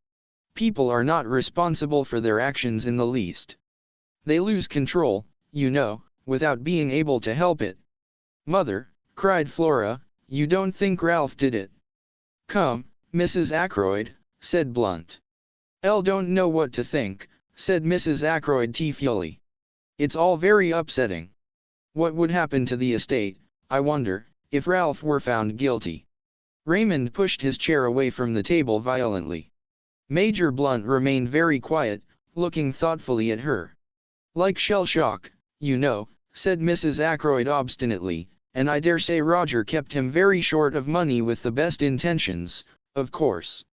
people are not responsible for their actions in the least. They lose control, you know, without being able to help it." "Mother," cried Flora, "you don't think Ralph did it?" "Come, Mrs. Ackroyd," said Blunt. "L don't know what to think," said Mrs. Ackroyd tearfully. "It's all very upsetting. What would happen to the estate, I wonder, if Ralph were found guilty?" Raymond pushed his chair away from the table violently. Major Blunt remained very quiet, looking thoughtfully at her. "Like shell shock, you know," said Mrs. Ackroyd obstinately, "and I dare say Roger kept him very short of money with the best intentions, of course.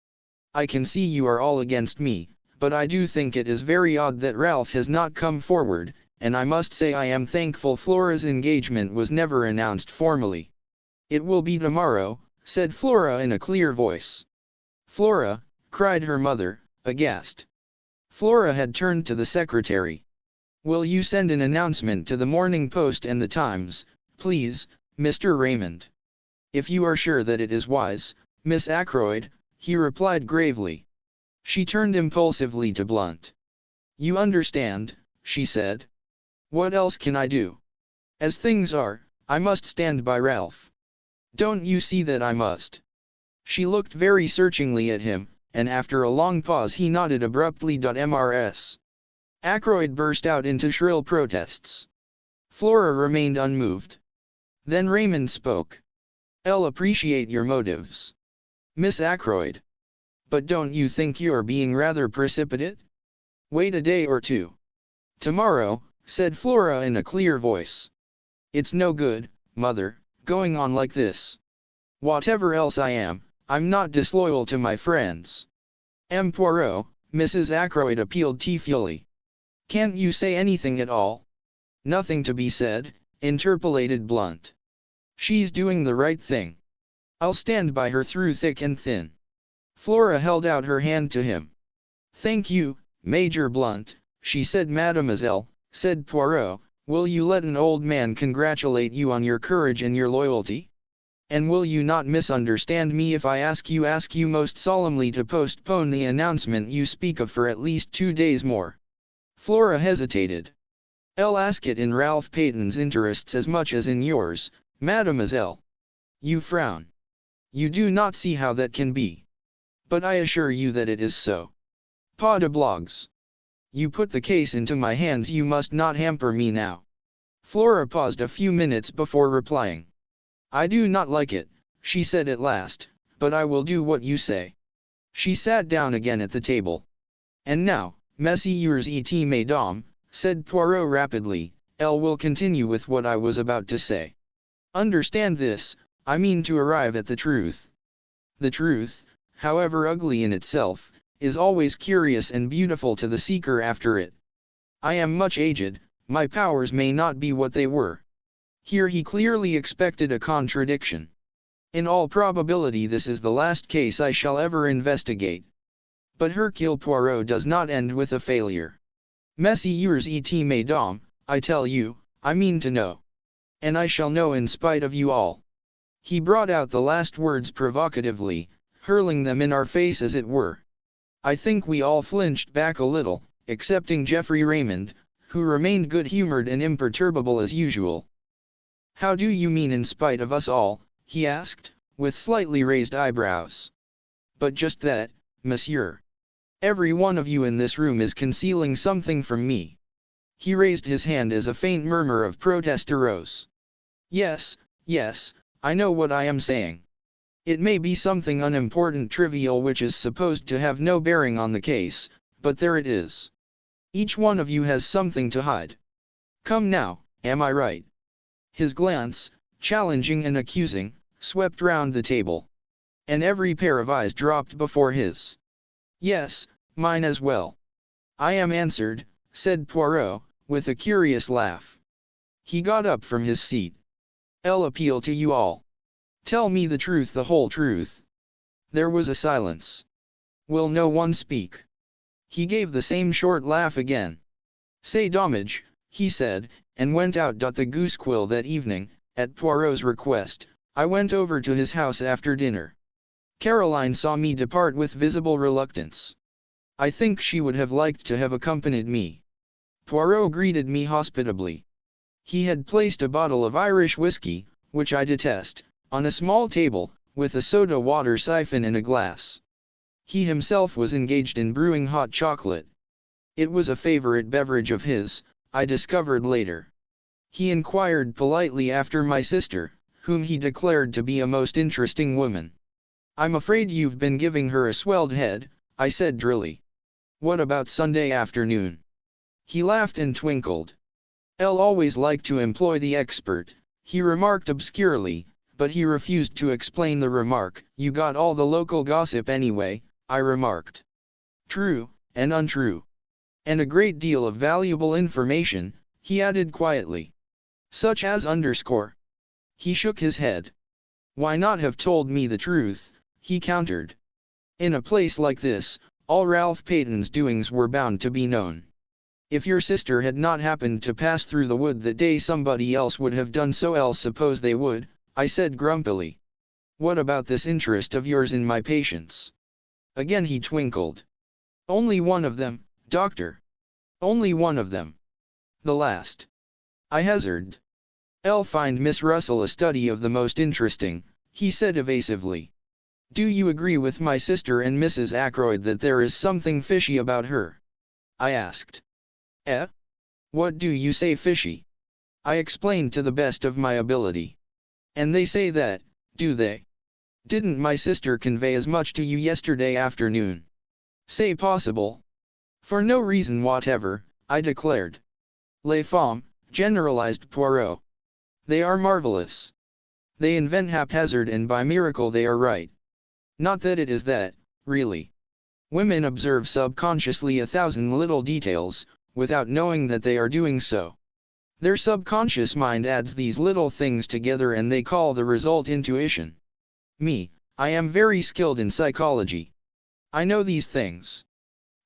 I can see you are all against me, but I do think it is very odd that Ralph has not come forward, and I must say I am thankful Flora's engagement was never announced formally." "It will be tomorrow," said Flora in a clear voice. "Flora," cried her mother, aghast. Flora had turned to the secretary. "Will you send an announcement to the Morning Post and the Times, please, Mr. Raymond?" "If you are sure that it is wise, Miss Ackroyd," he replied gravely. She turned impulsively to Blunt. "You understand," she said. "What else can I do? As things are, I must stand by Ralph. Don't you see that I must?" She looked very searchingly at him, and after a long pause he nodded abruptly. Mrs. Ackroyd burst out into shrill protests. Flora remained unmoved. Then Raymond spoke. "I'll appreciate your motives, Miss Ackroyd. But don't you think you're being rather precipitate? Wait a day or two." "Tomorrow," said Flora in a clear voice. "It's no good, Mother, going on like this. Whatever else I am, I'm not disloyal to my friends." "M. Poirot," Mrs. Ackroyd appealed tearfully. "Can't you say anything at all?" "Nothing to be said," interpolated Blunt. "She's doing the right thing. I'll stand by her through thick and thin." Flora held out her hand to him. "Thank you, Major Blunt," she said. "Mademoiselle," said Poirot, "will you let an old man congratulate you on your courage and your loyalty? And will you not misunderstand me if I ask you most solemnly to postpone the announcement you speak of for at least 2 days more?" Flora hesitated. "I'll ask it in Ralph Peyton's interests as much as in yours, mademoiselle." "You frown. You do not see how that can be. But I assure you that it is so. Pas de blagues. You put the case into my hands, you must not hamper me now." Flora paused a few minutes before replying. "I do not like it," she said at last, "but I will do what you say." She sat down again at the table. "And now, Messieurs et Mesdames," said Poirot rapidly, "I will continue with what I was about to say. Understand this, I mean to arrive at the truth. The truth, however ugly in itself, is always curious and beautiful to the seeker after it. I am much aged, my powers may not be what they were." Here he clearly expected a contradiction. "In all probability this is the last case I shall ever investigate. But Hercule Poirot does not end with a failure. Messieurs et mesdames, I tell you, I mean to know. And I shall know in spite of you all. He brought out the last words provocatively, hurling them in our face as it were. I think we all flinched back a little, excepting Geoffrey Raymond, who remained good-humored and imperturbable as usual. How do you mean in spite of us all? He asked, with slightly raised eyebrows. But just that, monsieur. Every one of you in this room is concealing something from me. He raised his hand as a faint murmur of protest arose. Yes, yes, I know what I am saying. It may be something unimportant, trivial, which is supposed to have no bearing on the case, but there it is. Each one of you has something to hide. Come now, am I right? His glance, challenging and accusing, swept round the table. And every pair of eyes dropped before his. Yes, mine as well. I am answered, said Poirot, with a curious laugh. He got up from his seat. I'll appeal to you all. Tell me the truth, the whole truth. There was a silence. Will no one speak? He gave the same short laugh again. Say Domage, he said, and went out. The Goosequill that evening, at Poirot's request, I went over to his house after dinner. Caroline saw me depart with visible reluctance. I think she would have liked to have accompanied me. Poirot greeted me hospitably. He had placed a bottle of Irish whiskey, which I detest, on a small table, with a soda water siphon and a glass. He himself was engaged in brewing hot chocolate. It was a favorite beverage of his, I discovered later. He inquired politely after my sister, whom he declared to be a most interesting woman. I'm afraid you've been giving her a swelled head, I said drily. What about Sunday afternoon? He laughed and twinkled. I'll always like to employ the expert, he remarked obscurely, but he refused to explain the remark. You got all the local gossip anyway, I remarked. True, and untrue. And a great deal of valuable information, he added quietly. Such as underscore. He shook his head. Why not have told me the truth, he countered. In a place like this, all Ralph Peyton's doings were bound to be known. If your sister had not happened to pass through the wood that day, somebody else would have done so. Else suppose they would, I said grumpily. What about this interest of yours in my patients? Again he twinkled. Only one of them, doctor. Only one of them. The last. I hazarded. I'll find Miss Russell a study of the most interesting, he said evasively. Do you agree with my sister and Mrs. Ackroyd that there is something fishy about her? I asked. Eh? What do you say fishy? I explained to the best of my ability. And they say that, do they? Didn't my sister convey as much to you yesterday afternoon? Say possible. For no reason whatever, I declared. Les femmes, generalized Poirot. They are marvelous. They invent haphazard and by miracle they are right. Not that it is that, really. Women observe subconsciously 1,000 little details, without knowing that they are doing so. Their subconscious mind adds these little things together and they call the result intuition. Me, I am very skilled in psychology. I know these things.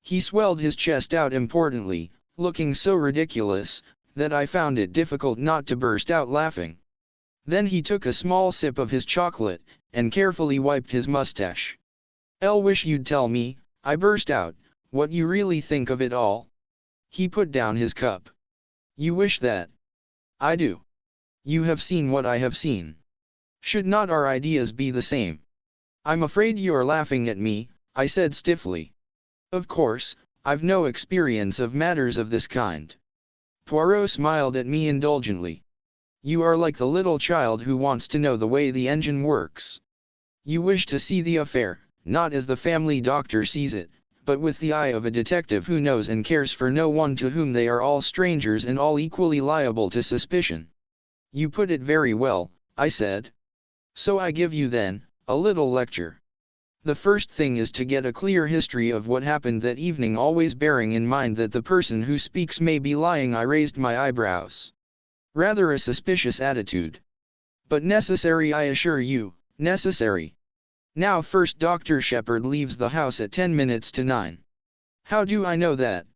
He swelled his chest out importantly, looking so ridiculous, that I found it difficult not to burst out laughing. Then he took a small sip of his chocolate, and carefully wiped his mustache. I'll wish you'd tell me, I burst out, what you really think of it all. He put down his cup. You wish that? I do. You have seen what I have seen. Should not our ideas be the same? I'm afraid you're laughing at me, I said stiffly. Of course, I've no experience of matters of this kind. Poirot smiled at me indulgently. You are like the little child who wants to know the way the engine works. You wish to see the affair, not as the family doctor sees it, but with the eye of a detective who knows and cares for no one, to whom they are all strangers and all equally liable to suspicion. You put it very well, I said. So I give you then, a little lecture. The first thing is to get a clear history of what happened that evening, always bearing in mind that the person who speaks may be lying. I raised my eyebrows. Rather a suspicious attitude. But necessary, I assure you, necessary. Now first, Dr. Shepard leaves the house at 9:10. How do I know that?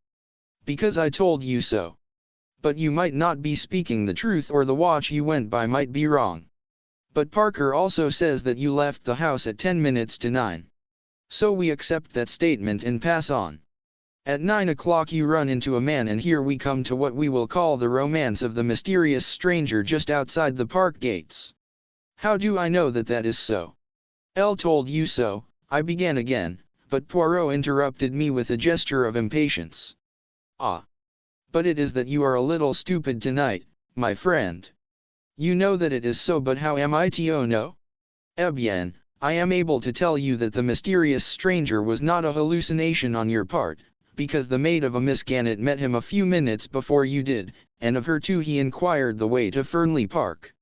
Because I told you so. But you might not be speaking the truth, or the watch you went by might be wrong. But Parker also says that you left the house at 10 minutes to 9. So we accept that statement and pass on. At 9 o'clock you run into a man, and here we come to what we will call the romance of the mysterious stranger just outside the park gates. How do I know that that is so? Elle told you so, I began again, but Poirot interrupted me with a gesture of impatience. Ah! But it is that you are a little stupid tonight, my friend. You know that it is so, but how am I to know? Eh bien, I am able to tell you that the mysterious stranger was not a hallucination on your part, because the maid of a Miss Gannett met him a few minutes before you did, and of her too he inquired the way to Fernley Park.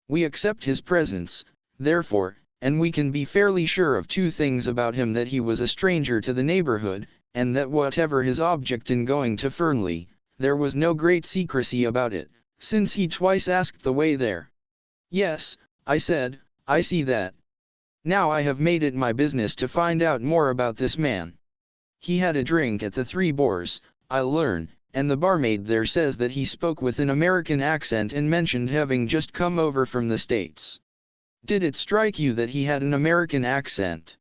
We accept his presence, therefore, and we can be fairly sure of two things about him: that he was a stranger to the neighborhood, and that whatever his object in going to Fernley, there was no great secrecy about it, since he twice asked the way there. Yes, I said, I see that. Now I have made it my business to find out more about this man. He had a drink at the Three Boars, I learn, and the barmaid there says that he spoke with an American accent and mentioned having just come over from the States. Did it strike you that he had an American accent?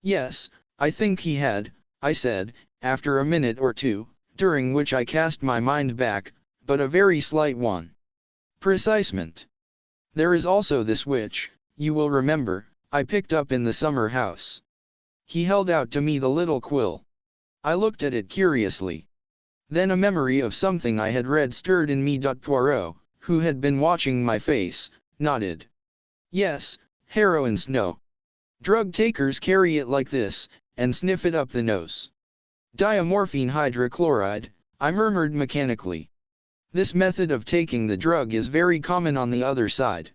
Yes, I think he had, I said, after a minute or two, during which I cast my mind back, but a very slight one. Precisement. There is also this which, you will remember, I picked up in the summer house. He held out to me the little quill. I looked at it curiously. Then a memory of something I had read stirred in me. Poirot, who had been watching my face, nodded. Yes, heroines know. Drug takers carry it like this, and sniff it up the nose. Diamorphine hydrochloride, I murmured mechanically. This method of taking the drug is very common on the other side.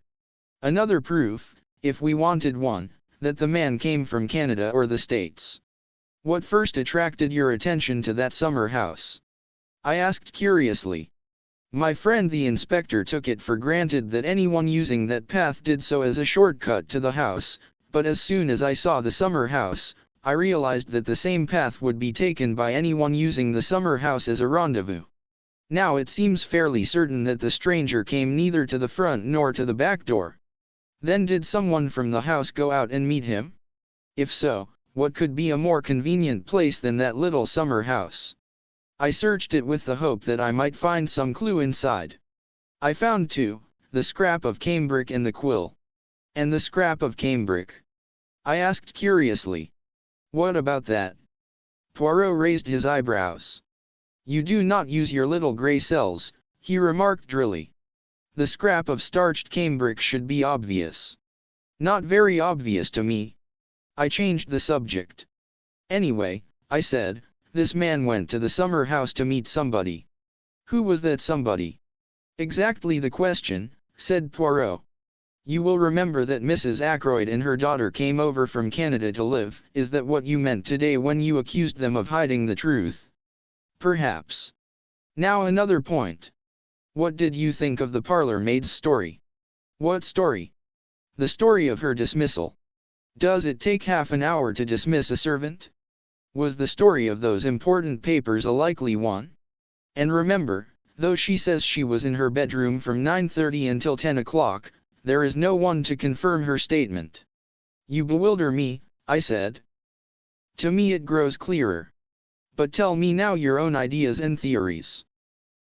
Another proof, if we wanted one, that the man came from Canada or the States. What first attracted your attention to that summer house? I asked curiously. My friend the inspector took it for granted that anyone using that path did so as a shortcut to the house, but as soon as I saw the summer house, I realized that the same path would be taken by anyone using the summer house as a rendezvous. Now it seems fairly certain that the stranger came neither to the front nor to the back door. Then did someone from the house go out and meet him? If so, what could be a more convenient place than that little summer house? I searched it with the hope that I might find some clue inside. I found two, the scrap of cambric and the quill. And the scrap of cambric? I asked curiously. What about that? Poirot raised his eyebrows. You do not use your little grey cells, he remarked drily. The scrap of starched cambric should be obvious. Not very obvious to me. I changed the subject. Anyway, I said, this man went to the summer house to meet somebody. Who was that somebody? Exactly the question, said Poirot. You will remember that Mrs. Ackroyd and her daughter came over from Canada to live. Is that what you meant today when you accused them of hiding the truth? Perhaps. Now another point. What did you think of the parlor maid's story? What story? The story of her dismissal. Does it take half an hour to dismiss a servant? Was the story of those important papers a likely one? And remember, though she says she was in her bedroom from 9:30 until 10 o'clock, there is no one to confirm her statement. You bewilder me, I said. To me it grows clearer. But tell me now your own ideas and theories.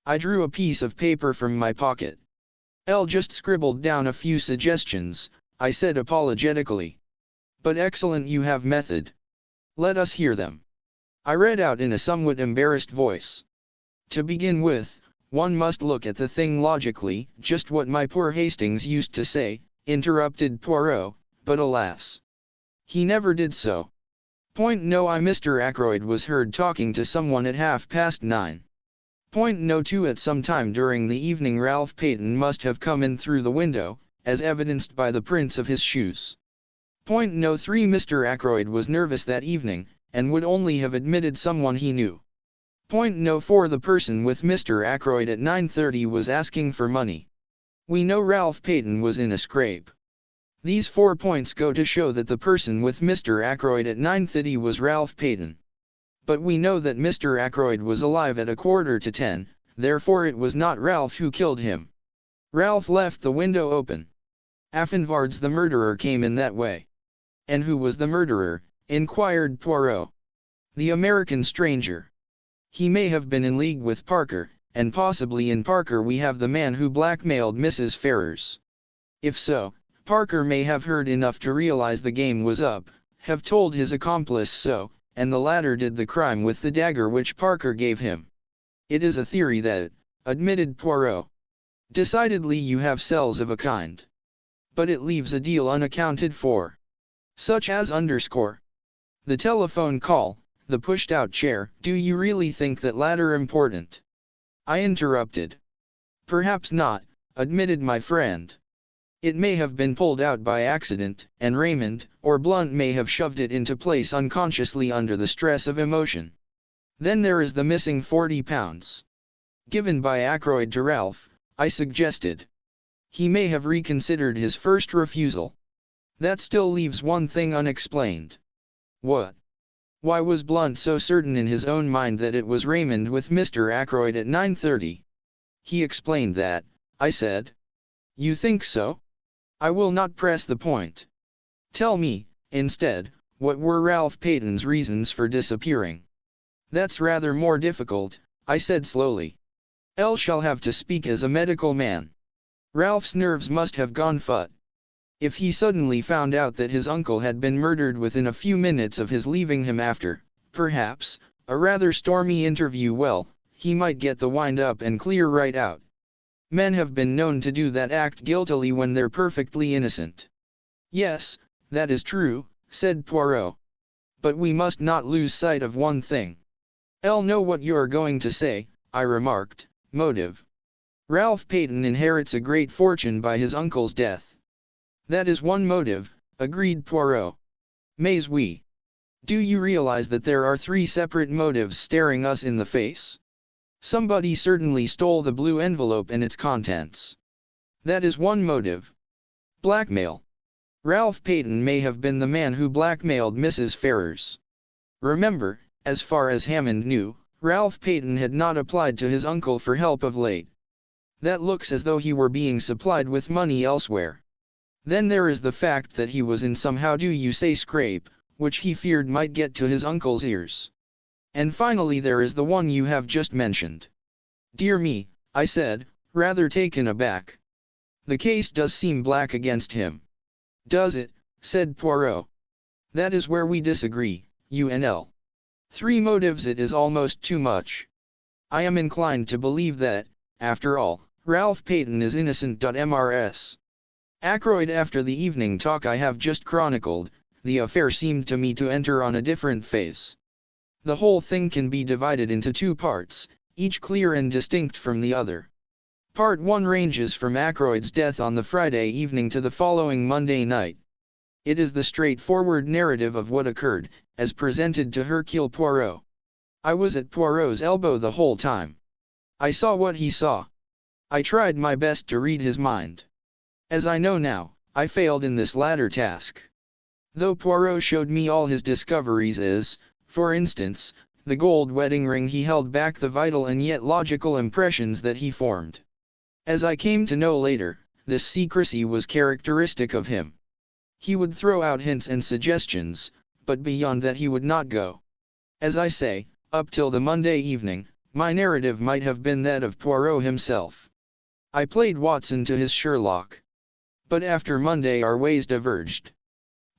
I drew a piece of paper from my pocket. Elle just scribbled down a few suggestions, I said apologetically. But excellent, you have method. Let us hear them. I read out in a somewhat embarrassed voice. To begin with, one must look at the thing logically, just what my poor Hastings used to say, interrupted Poirot, but alas. He never did so. Point no. Mr. Ackroyd was heard talking to someone at 9:30. Point no. 2. At some time during the evening Ralph Peyton must have come in through the window, as evidenced by the prints of his shoes. Point no. 3. Mr. Ackroyd was nervous that evening, and would only have admitted someone he knew. Point no. 4. The person with Mr. Ackroyd at 9:30 was asking for money. We know Ralph Peyton was in a scrape. These 4 points go to show that the person with Mr. Ackroyd at 9:30 was Ralph Peyton. But we know that Mr. Ackroyd was alive at 9:45, therefore it was not Ralph who killed him. Ralph left the window open. Affenvards the murderer came in that way. And who was the murderer? Inquired Poirot. The American stranger. He may have been in league with Parker, and possibly in Parker we have the man who blackmailed Mrs. Ferrars. If so, Parker may have heard enough to realize the game was up, have told his accomplice so, and the latter did the crime with the dagger which Parker gave him. It is a theory that, admitted Poirot. Decidedly you have cells of a kind. But it leaves a deal unaccounted for. Such as the telephone call, the pushed-out chair. Do you really think that latter important? I interrupted. Perhaps not, admitted my friend. It may have been pulled out by accident, and Raymond, or Blunt may have shoved it into place unconsciously under the stress of emotion. Then there is the missing £40. Given by Ackroyd to Ralph, I suggested. He may have reconsidered his first refusal. That still leaves one thing unexplained. What? Why was Blunt so certain in his own mind that it was Raymond with Mr. Ackroyd at 9:30? He explained that, I said. You think so? I will not press the point. Tell me, instead, what were Ralph Peyton's reasons for disappearing? That's rather more difficult, I said slowly. L shall have to speak as a medical man. Ralph's nerves must have gone fut. If he suddenly found out that his uncle had been murdered within a few minutes of his leaving him after, perhaps, a rather stormy interview, well, he might get the wind up and clear right out. Men have been known to do that, act guiltily when they're perfectly innocent. Yes, that is true, said Poirot. But we must not lose sight of one thing. I'll know what you're going to say, I remarked. Motive. Ralph Peyton inherits a great fortune by his uncle's death. That is one motive, agreed Poirot. Mais oui. Do you realize that there are three separate motives staring us in the face? Somebody certainly stole the blue envelope and its contents. That is one motive. Blackmail. Ralph Peyton may have been the man who blackmailed Mrs. Ferrars. Remember, as far as Hammond knew, Ralph Peyton had not applied to his uncle for help of late. That looks as though he were being supplied with money elsewhere. Then there is the fact that he was in some how-do-you-say scrape, which he feared might get to his uncle's ears. And finally there is the one you have just mentioned. Dear me, I said, rather taken aback. The case does seem black against him. Does it? Said Poirot. That is where we disagree, UNL. Three motives, it is almost too much. I am inclined to believe that, after all, Ralph Peyton is innocent. Mrs. Ackroyd. After the evening talk I have just chronicled, the affair seemed to me to enter on a different phase. The whole thing can be divided into two parts, each clear and distinct from the other. Part 1 ranges from Ackroyd's death on the Friday evening to the following Monday night. It is the straightforward narrative of what occurred, as presented to Hercule Poirot. I was at Poirot's elbow the whole time. I saw what he saw. I tried my best to read his mind. As I know now, I failed in this latter task. Though Poirot showed me all his discoveries as, for instance, the gold wedding ring, he held back the vital and yet logical impressions that he formed. As I came to know later, this secrecy was characteristic of him. He would throw out hints and suggestions, but beyond that he would not go. As I say, up till the Monday evening, my narrative might have been that of Poirot himself. I played Watson to his Sherlock. But after Monday our ways diverged.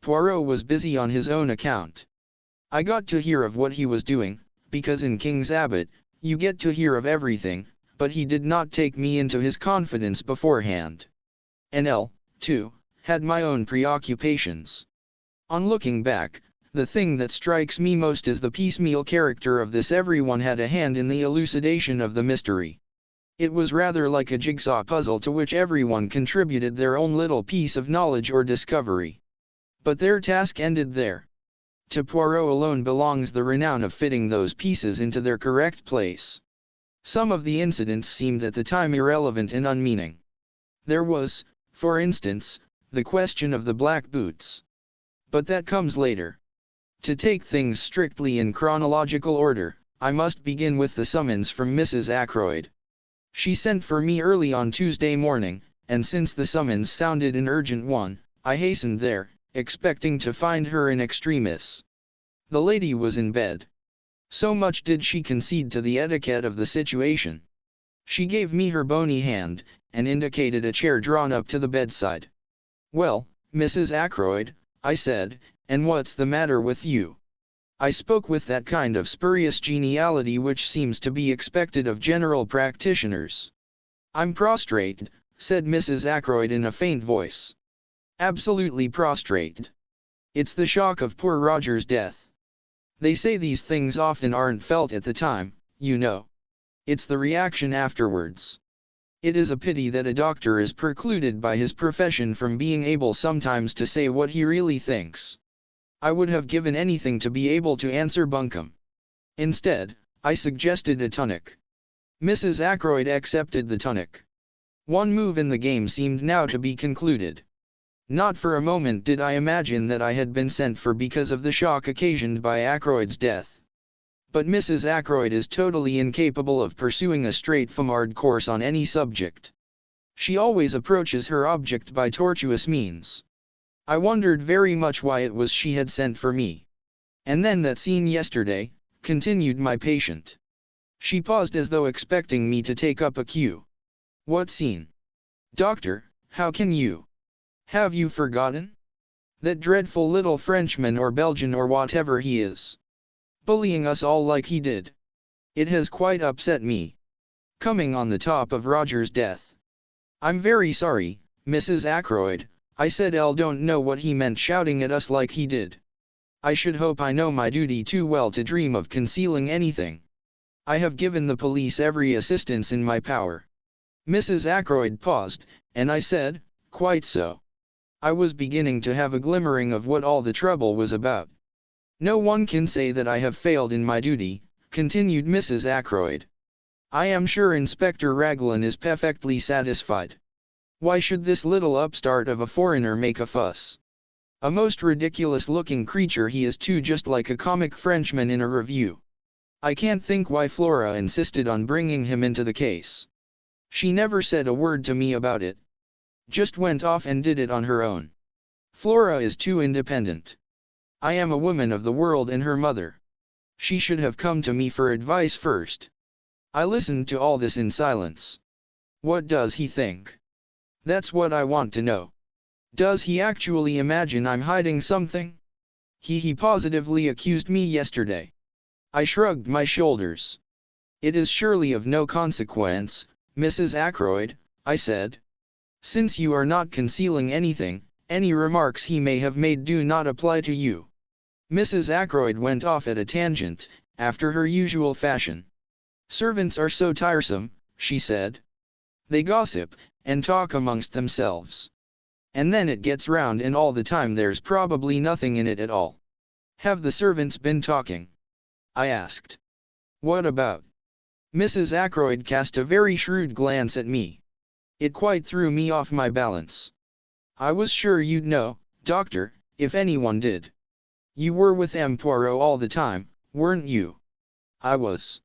Poirot was busy on his own account. I got to hear of what he was doing, because in King's Abbot, you get to hear of everything, but he did not take me into his confidence beforehand. And too, had my own preoccupations. On looking back, the thing that strikes me most is the piecemeal character of this. Everyone had a hand in the elucidation of the mystery. It was rather like a jigsaw puzzle to which everyone contributed their own little piece of knowledge or discovery. But their task ended there. To Poirot alone belongs the renown of fitting those pieces into their correct place. Some of the incidents seemed at the time irrelevant and unmeaning. There was, for instance, the question of the black boots. But that comes later. To take things strictly in chronological order, I must begin with the summons from Mrs. Ackroyd. She sent for me early on Tuesday morning, and since the summons sounded an urgent one, I hastened there, expecting to find her in extremis. The lady was in bed. So much did she concede to the etiquette of the situation. She gave me her bony hand, and indicated a chair drawn up to the bedside. "Well, Mrs. Ackroyd," I said, "and what's the matter with you?" I spoke with that kind of spurious geniality which seems to be expected of general practitioners. "I'm prostrate," said Mrs. Ackroyd in a faint voice. "Absolutely prostrate. It's the shock of poor Roger's death. They say these things often aren't felt at the time, you know. It's the reaction afterwards. It is a pity that a doctor is precluded by his profession from being able sometimes to say what he really thinks. I would have given anything to be able to answer bunkum. Instead, I suggested a tonic. Mrs. Ackroyd accepted the tonic. One move in the game seemed now to be concluded. Not for a moment did I imagine that I had been sent for because of the shock occasioned by Ackroyd's death. But Mrs. Ackroyd is totally incapable of pursuing a straightforward course on any subject. She always approaches her object by tortuous means. I wondered very much why it was she had sent for me. "And then that scene yesterday," continued my patient. She paused as though expecting me to take up a cue. "What scene? Doctor, how can you? Have you forgotten? That dreadful little Frenchman or Belgian or whatever he is. Bullying us all like he did. It has quite upset me. Coming on the top of Roger's death. I'm very sorry, Mrs. Ackroyd," I said. "I don't know what he meant shouting at us like he did. I should hope I know my duty too well to dream of concealing anything. I have given the police every assistance in my power." Mrs. Ackroyd paused, and I said, "Quite so." I was beginning to have a glimmering of what all the trouble was about. "No one can say that I have failed in my duty," continued Mrs. Ackroyd. "I am sure Inspector Raglan is perfectly satisfied. Why should this little upstart of a foreigner make a fuss? A most ridiculous-looking creature he is too, just like a comic Frenchman in a review. I can't think why Flora insisted on bringing him into the case. She never said a word to me about it. Just went off and did it on her own. Flora is too independent. I am a woman of the world and her mother. She should have come to me for advice first." I listened to all this in silence. What does he think? That's what I want to know. Does he actually imagine I'm hiding something? He positively accused me yesterday. I shrugged my shoulders. "It is surely of no consequence, Mrs. Ackroyd," I said. "Since you are not concealing anything, any remarks he may have made do not apply to you." Mrs. Ackroyd went off at a tangent, after her usual fashion. "Servants are so tiresome," she said. "They gossip, and talk amongst themselves. And then it gets round, and all the time there's probably nothing in it at all." "Have the servants been talking?" I asked. "What about?" Mrs. Ackroyd cast a very shrewd glance at me. It quite threw me off my balance. "I was sure you'd know, Doctor, if anyone did. You were with M. Poirot all the time, weren't you?" "I was."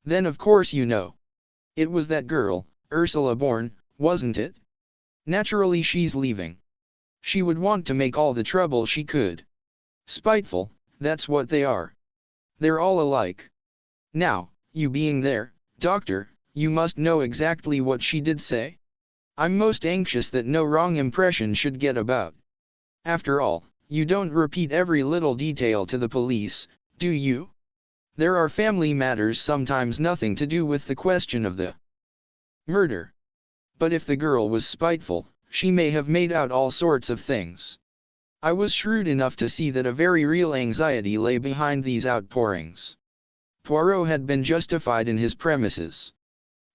"Then of course you know. It was that girl, Ursula Bourne, wasn't it? Naturally she's leaving. She would want to make all the trouble she could. Spiteful, that's what they are. They're all alike. Now, you being there, Doctor, you must know exactly what she did say? I'm most anxious that no wrong impression should get about. After all, you don't repeat every little detail to the police, do you? There are family matters sometimes nothing to do with the question of the murder. But if the girl was spiteful, she may have made out all sorts of things." I was shrewd enough to see that a very real anxiety lay behind these outpourings. Poirot had been justified in his premises.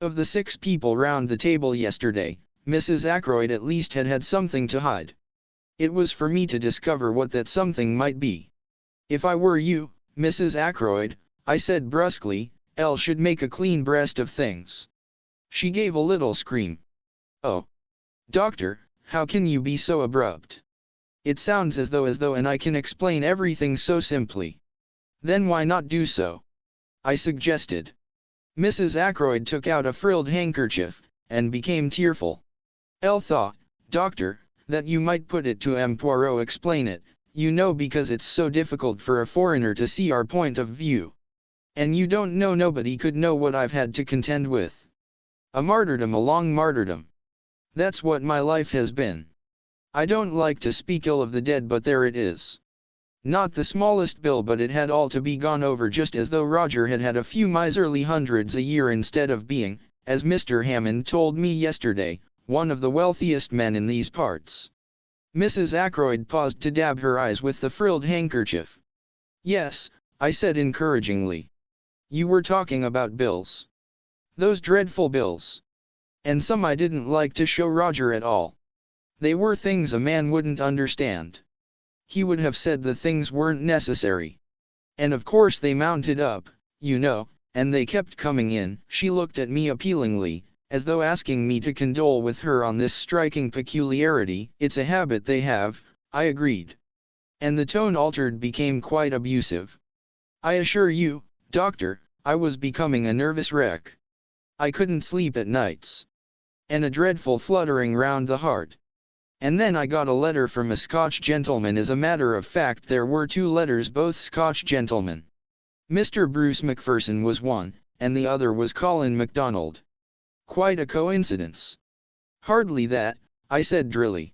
Of the 6 people round the table yesterday, Mrs. Ackroyd at least had had something to hide. It was for me to discover what that something might be. "If I were you, Mrs. Ackroyd," I said brusquely, "Elle should make a clean breast of things." She gave a little scream. "Oh, Doctor, how can you be so abrupt? It sounds as though and I can explain everything so simply. Then why not do so? I suggested. Mrs. Ackroyd took out a frilled handkerchief, and became tearful. Elle thought, Doctor, that you might put it to M. Poirot explain it, you know, because it's so difficult for a foreigner to see our point of view. And you don't know, nobody could know what I've had to contend with. A martyrdom, a long martyrdom. That's what my life has been. I don't like to speak ill of the dead, but there it is. Not the smallest bill, but it had all to be gone over, just as though Roger had had a few miserly hundreds a year instead of being, as Mr. Hammond told me yesterday, one of the wealthiest men in these parts. Mrs. Ackroyd paused to dab her eyes with the frilled handkerchief. Yes, I said encouragingly. You were talking about bills. Those dreadful bills. And some I didn't like to show Roger at all. They were things a man wouldn't understand. He would have said the things weren't necessary. And of course they mounted up, you know, and they kept coming in. She looked at me appealingly, as though asking me to condole with her on this striking peculiarity. It's a habit they have, I agreed. And the tone altered, became quite abusive. I assure you, Doctor, I was becoming a nervous wreck. I couldn't sleep at nights. And a dreadful fluttering round the heart. And then I got a letter from a Scotch gentleman. As a matter of fact, there were 2 letters, both Scotch gentlemen. Mr. Bruce Macpherson was one, and the other was Colin MacDonald. Quite a coincidence. Hardly that, I said drily.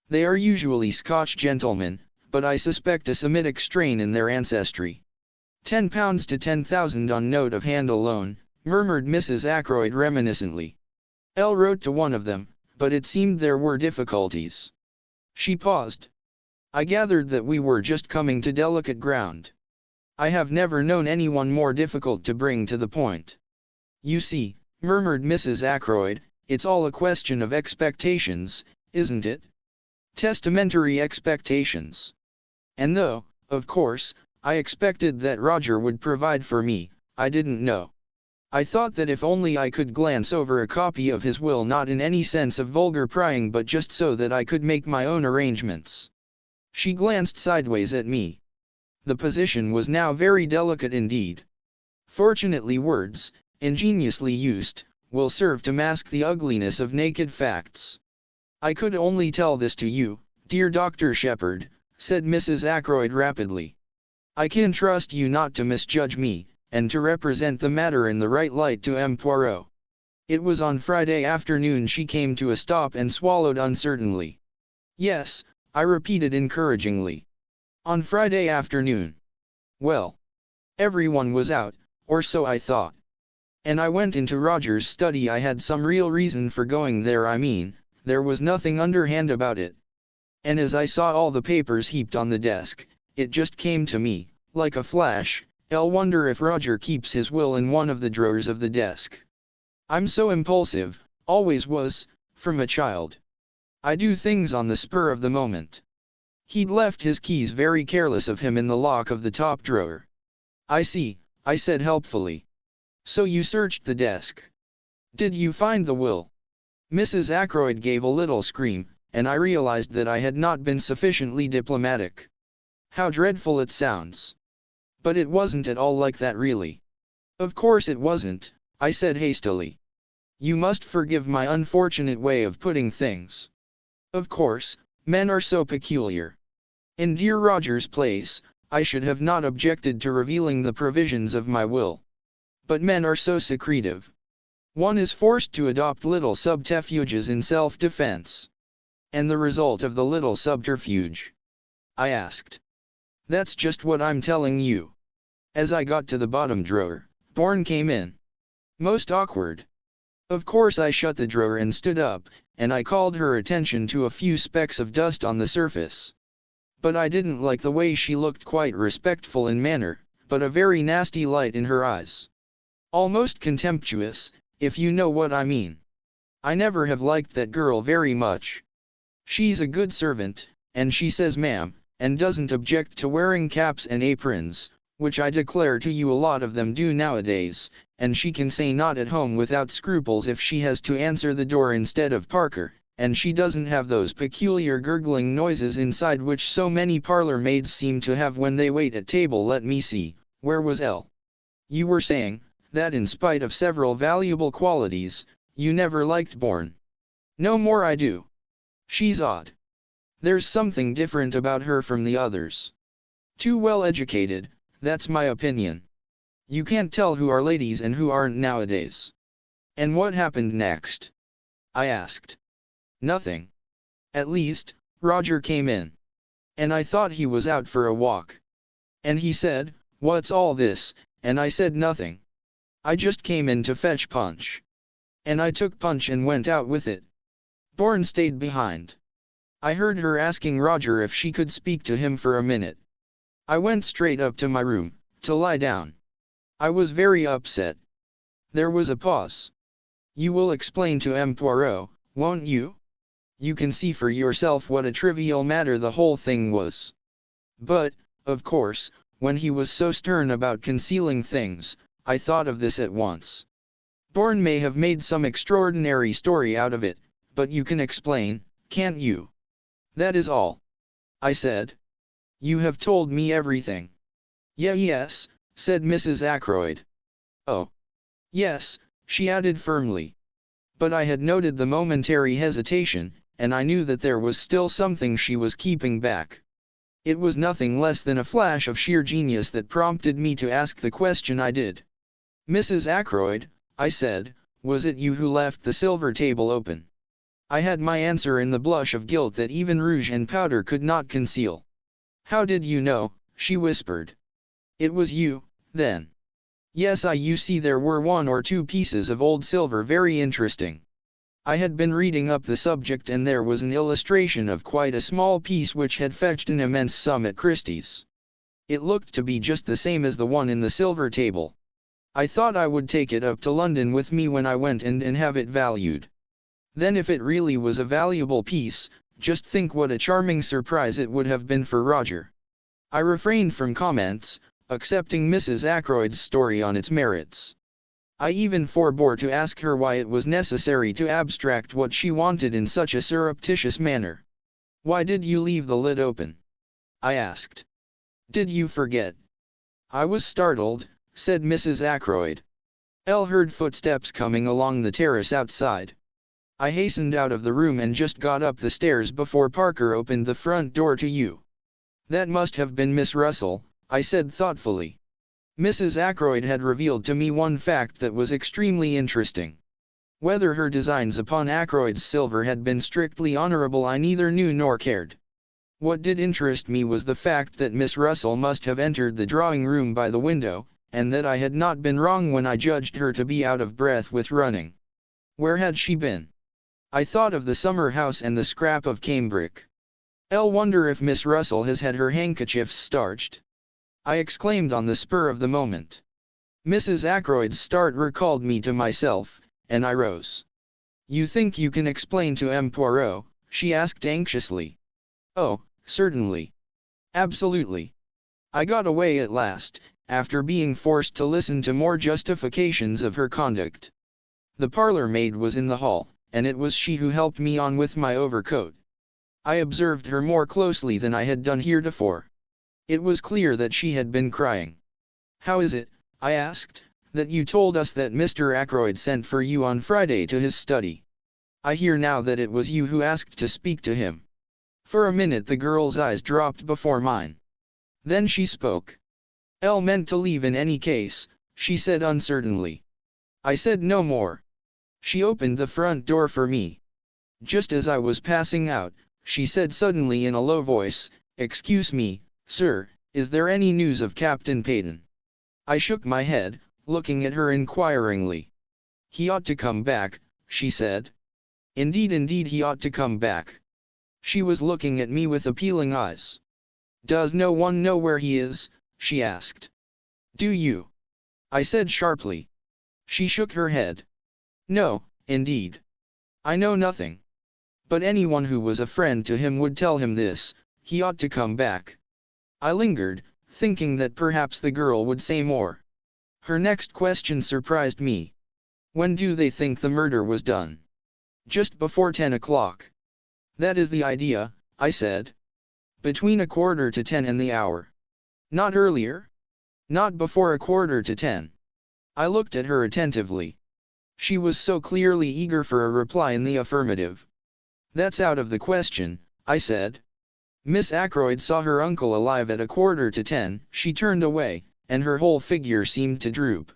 They are usually Scotch gentlemen, but I suspect a Semitic strain in their ancestry. £10 to 10,000 on note of hand alone, murmured Mrs. Ackroyd reminiscently. Elle wrote to one of them, but it seemed there were difficulties. She paused. I gathered that we were just coming to delicate ground. I have never known anyone more difficult to bring to the point. You see, murmured Mrs. Ackroyd, it's all a question of expectations, isn't it? Testamentary expectations. And though, of course, I expected that Roger would provide for me, I didn't know. I thought that if only I could glance over a copy of his will, not in any sense of vulgar prying, but just so that I could make my own arrangements. She glanced sideways at me. The position was now very delicate indeed. Fortunately, words, ingeniously used, will serve to mask the ugliness of naked facts. I could only tell this to you, dear Dr. Shepherd, said Mrs. Ackroyd rapidly. I can trust you not to misjudge me, and to represent the matter in the right light to M. Poirot. It was on Friday afternoon she came to a stop and swallowed uncertainly. Yes, I repeated encouragingly. On Friday afternoon. Well, everyone was out, or so I thought. And I went into Roger's study. I had some real reason for going there, I mean, there was nothing underhand about it. And as I saw all the papers heaped on the desk, it just came to me, like a flash, I'll wonder if Roger keeps his will in one of the drawers of the desk. I'm so impulsive, always was, from a child. I do things on the spur of the moment. He'd left his keys, very careless of him, in the lock of the top drawer. I see, I said helpfully. So you searched the desk. Did you find the will? Mrs. Ackroyd gave a little scream, and I realized that I had not been sufficiently diplomatic. How dreadful it sounds. But it wasn't at all like that, really. Of course it wasn't, I said hastily. You must forgive my unfortunate way of putting things. Of course, men are so peculiar. In dear Roger's place, I should have not objected to revealing the provisions of my will. But men are so secretive. One is forced to adopt little subterfuges in self-defense. And the result of the little subterfuge? I asked. That's just what I'm telling you. As I got to the bottom drawer, Bourne came in. Most awkward. Of course I shut the drawer and stood up, and I called her attention to a few specks of dust on the surface. But I didn't like the way she looked, quite respectful in manner, but a very nasty light in her eyes. Almost contemptuous, if you know what I mean. I never have liked that girl very much. She's a good servant, and she says ma'am, and doesn't object to wearing caps and aprons, which I declare to you a lot of them do nowadays, and she can say not at home without scruples if she has to answer the door instead of Parker, and she doesn't have those peculiar gurgling noises inside which so many parlor maids seem to have when they wait at table. Let me see, where was Elle? You were saying, that in spite of several valuable qualities, you never liked Bourne. No more I do. She's odd. There's something different about her from the others. Too well educated, that's my opinion. You can't tell who are ladies and who aren't nowadays. And what happened next? I asked. Nothing. At least, Roger came in. And I thought he was out for a walk. And he said, "What's all this?" And I said nothing. I just came in to fetch Punch. And I took Punch and went out with it. Bourne stayed behind. I heard her asking Roger if she could speak to him for a minute. I went straight up to my room, to lie down. I was very upset. There was a pause. You will explain to M. Poirot, won't you? You can see for yourself what a trivial matter the whole thing was. But, of course, when he was so stern about concealing things, I thought of this at once. Bourne may have made some extraordinary story out of it, but you can explain, can't you? That is all. I said. You have told me everything. Yes, said Mrs. Ackroyd. Oh. Yes, she added firmly. But I had noted the momentary hesitation, and I knew that there was still something she was keeping back. It was nothing less than a flash of sheer genius that prompted me to ask the question I did. Mrs. Ackroyd, I said, was it you who left the silver table open? I had my answer in the blush of guilt that even rouge and powder could not conceal. How did you know? She whispered. It was you, then. Yes, you see there were 1 or 2 pieces of old silver very interesting. I had been reading up the subject and there was an illustration of quite a small piece which had fetched an immense sum at Christie's. It looked to be just the same as the one in the silver table. I thought I would take it up to London with me when I went and have it valued. Then if it really was a valuable piece, just think what a charming surprise it would have been for Roger. I refrained from comments, accepting Mrs. Ackroyd's story on its merits. I even forbore to ask her why it was necessary to abstract what she wanted in such a surreptitious manner. Why did you leave the lid open? I asked. Did you forget? I was startled, said Mrs. Ackroyd. Elle heard footsteps coming along the terrace outside. I hastened out of the room and just got up the stairs before Parker opened the front door to you. That must have been Miss Russell, I said thoughtfully. Mrs. Ackroyd had revealed to me one fact that was extremely interesting. Whether her designs upon Ackroyd's silver had been strictly honorable I neither knew nor cared. What did interest me was the fact that Miss Russell must have entered the drawing-room by the window, and that I had not been wrong when I judged her to be out of breath with running. Where had she been? I thought of the summer house and the scrap of cambric. I'll wonder if Miss Russell has had her handkerchiefs starched. I exclaimed on the spur of the moment. Mrs. Ackroyd's start recalled me to myself, and I rose. You think you can explain to M. Poirot? She asked anxiously. Oh, certainly. Absolutely. I got away at last, after being forced to listen to more justifications of her conduct. The parlor maid was in the hall, and it was she who helped me on with my overcoat. I observed her more closely than I had done heretofore. It was clear that she had been crying. How is it, I asked, that you told us that Mr. Ackroyd sent for you on Friday to his study? I hear now that it was you who asked to speak to him. For a minute the girl's eyes dropped before mine. Then she spoke. Elle meant to leave in any case, she said uncertainly. I said no more. She opened the front door for me. Just as I was passing out, she said suddenly in a low voice, "Excuse me, sir, is there any news of Captain Peyton?" I shook my head, looking at her inquiringly. "He ought to come back," she said. Indeed he ought to come back." She was looking at me with appealing eyes. "Does no one know where he is?" she asked. "Do you?" I said sharply. She shook her head. "No, indeed. I know nothing. But anyone who was a friend to him would tell him this, he ought to come back." I lingered, thinking that perhaps the girl would say more. Her next question surprised me. "When do they think the murder was done?" Just before 10 o'clock. That is the idea, I said. Between 9:45 and the hour. Not earlier? Not before 9:45. I looked at her attentively. She was so clearly eager for a reply in the affirmative. That's out of the question, I said. Miss Ackroyd saw her uncle alive at 9:45. She turned away, and her whole figure seemed to droop.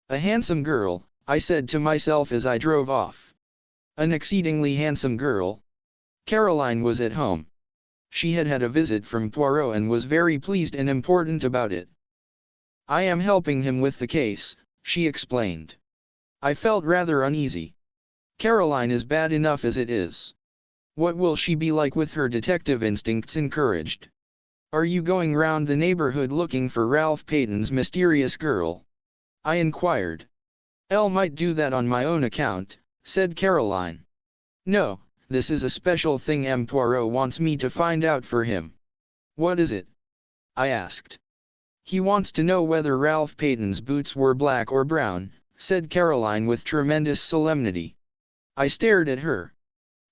A handsome girl, I said to myself as I drove off. An exceedingly handsome girl. Caroline was at home. She had had a visit from Poirot and was very pleased and important about it. I am helping him with the case, she explained. I felt rather uneasy. Caroline is bad enough as it is. What will she be like with her detective instincts encouraged? Are you going round the neighborhood looking for Ralph Peyton's mysterious girl? I inquired. Elle might do that on my own account, said Caroline. No, this is a special thing M. Poirot wants me to find out for him. What is it? I asked. He wants to know whether Ralph Peyton's boots were black or brown, said Caroline with tremendous solemnity. I stared at her.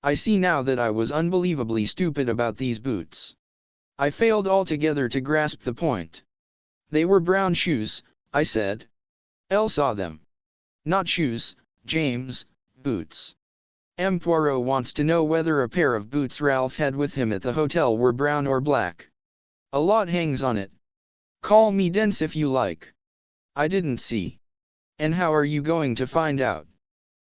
I see now that I was unbelievably stupid about these boots. I failed altogether to grasp the point. They were brown shoes, I said. Elle saw them. Not shoes, James, boots. M. Poirot wants to know whether a pair of boots Ralph had with him at the hotel were brown or black. A lot hangs on it. Call me dense if you like. I didn't see. And how are you going to find out?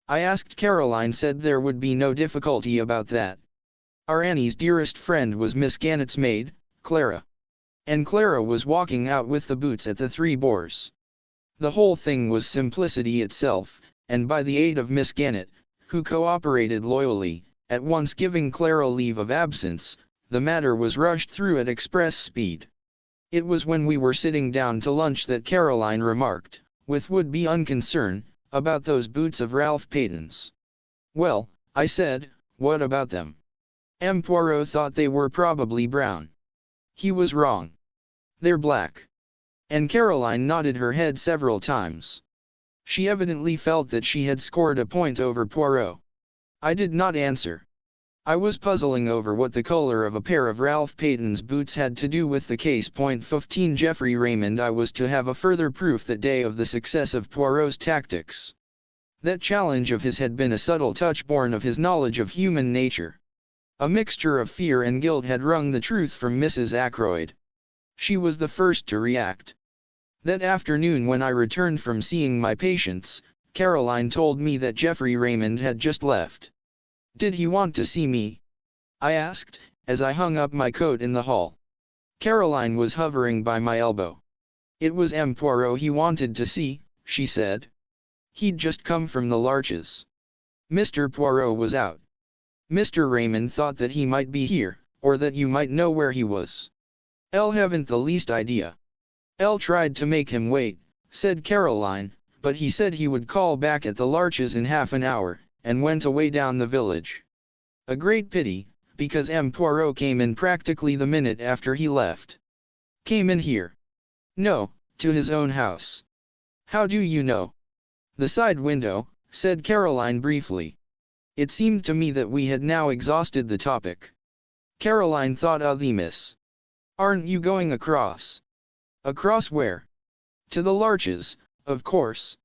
I asked. Caroline said there would be no difficulty about that. Our Annie's dearest friend was Miss Gannett's maid, Clara. And Clara was walking out with the boots at the Three Boars. The whole thing was simplicity itself, and by the aid of Miss Gannett, who cooperated loyally, at once giving Clara leave of absence, the matter was rushed through at express speed. It was when we were sitting down to lunch that Caroline remarked, with would-be unconcern, about those boots of Ralph Peyton's. Well, I said, what about them? M. Poirot thought they were probably brown. He was wrong. They're black. And Caroline nodded her head several times. She evidently felt that she had scored a point over Poirot. I did not answer. I was puzzling over what the color of a pair of Ralph Peyton's boots had to do with the case. Point 15 Geoffrey Raymond. I was to have a further proof that day of the success of Poirot's tactics. That challenge of his had been a subtle touch born of his knowledge of human nature. A mixture of fear and guilt had wrung the truth from Mrs. Ackroyd. She was the first to react. That afternoon when I returned from seeing my patients, Caroline told me that Geoffrey Raymond had just left. Did he want to see me? I asked, as I hung up my coat in the hall. Caroline was hovering by my elbow. It was M. Poirot he wanted to see, she said. He'd just come from the Larches. Mr. Poirot was out. Mr. Raymond thought that he might be here, or that you might know where he was. Elle haven't the least idea. Elle tried to make him wait, said Caroline, but he said he would call back at the Larches in half an hour, and went away down the village. A great pity, because M. Poirot came in practically the minute after he left. Came in here? No, to his own house. How do you know? The side window, said Caroline briefly. It seemed to me that we had now exhausted the topic. Caroline thought of the miss. Aren't you going across? Across where? To the Larches, of course.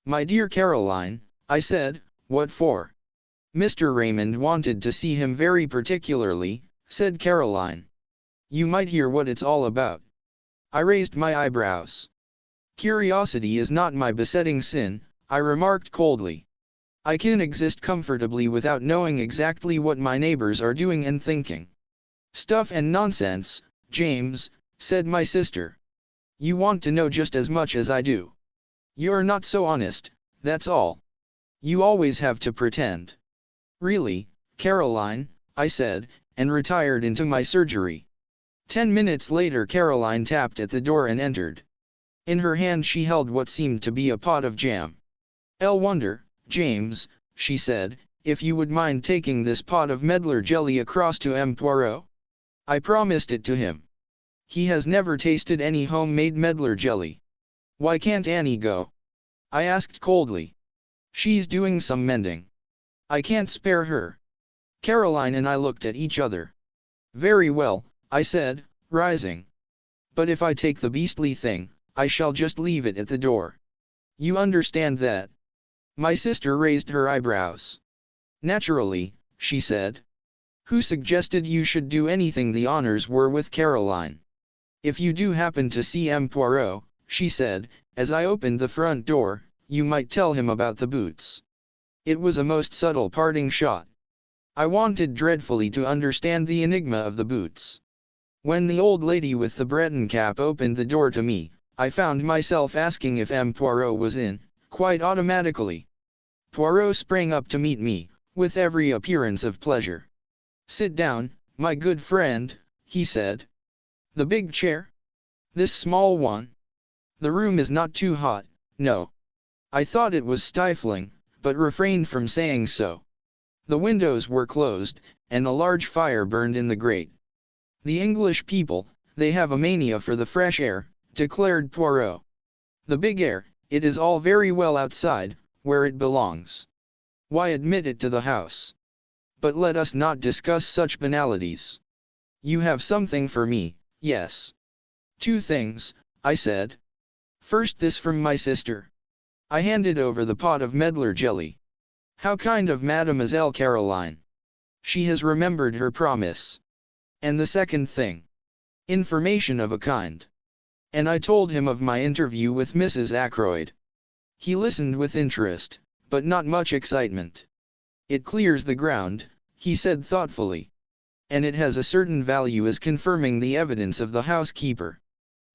My dear Caroline, I said, what for? Mr. Raymond wanted to see him very particularly, said Caroline. You might hear what it's all about. I raised my eyebrows. Curiosity is not my besetting sin, I remarked coldly. I can exist comfortably without knowing exactly what my neighbors are doing and thinking. Stuff and nonsense, James, said my sister. You want to know just as much as I do. You're not so honest, that's all. You always have to pretend. Really, Caroline, I said, and retired into my surgery. 10 minutes later Caroline tapped at the door and entered. In her hand she held what seemed to be a pot of jam. I'll wonder, James, she said, if you would mind taking this pot of medlar jelly across to M. Poirot. I promised it to him. He has never tasted any homemade medlar jelly. Why can't Annie go? I asked coldly. She's doing some mending. I can't spare her. Caroline and I looked at each other. Very well, I said, rising. But if I take the beastly thing, I shall just leave it at the door. You understand that? My sister raised her eyebrows. Naturally, she said. Who suggested you should do anything? The honors were with Caroline. If you do happen to see M. Poirot, she said, as I opened the front door, you might tell him about the boots. It was a most subtle parting shot. I wanted dreadfully to understand the enigma of the boots. When the old lady with the Breton cap opened the door to me, I found myself asking if M. Poirot was in, quite automatically. Poirot sprang up to meet me, with every appearance of pleasure. Sit down, my good friend, he said. The big chair? This small one? The room is not too hot, no. I thought it was stifling, but refrained from saying so. The windows were closed, and a large fire burned in the grate. The English people, they have a mania for the fresh air, declared Poirot. The big air, it is all very well outside, where it belongs. Why admit it to the house? But let us not discuss such banalities. You have something for me, yes. 2 things, I said. First, this from my sister. I handed over the pot of medlar jelly. How kind of Mademoiselle Caroline. She has remembered her promise. And the second thing. Information of a kind. And I told him of my interview with Mrs. Ackroyd. He listened with interest, but not much excitement. It clears the ground, he said thoughtfully. And it has a certain value as confirming the evidence of the housekeeper.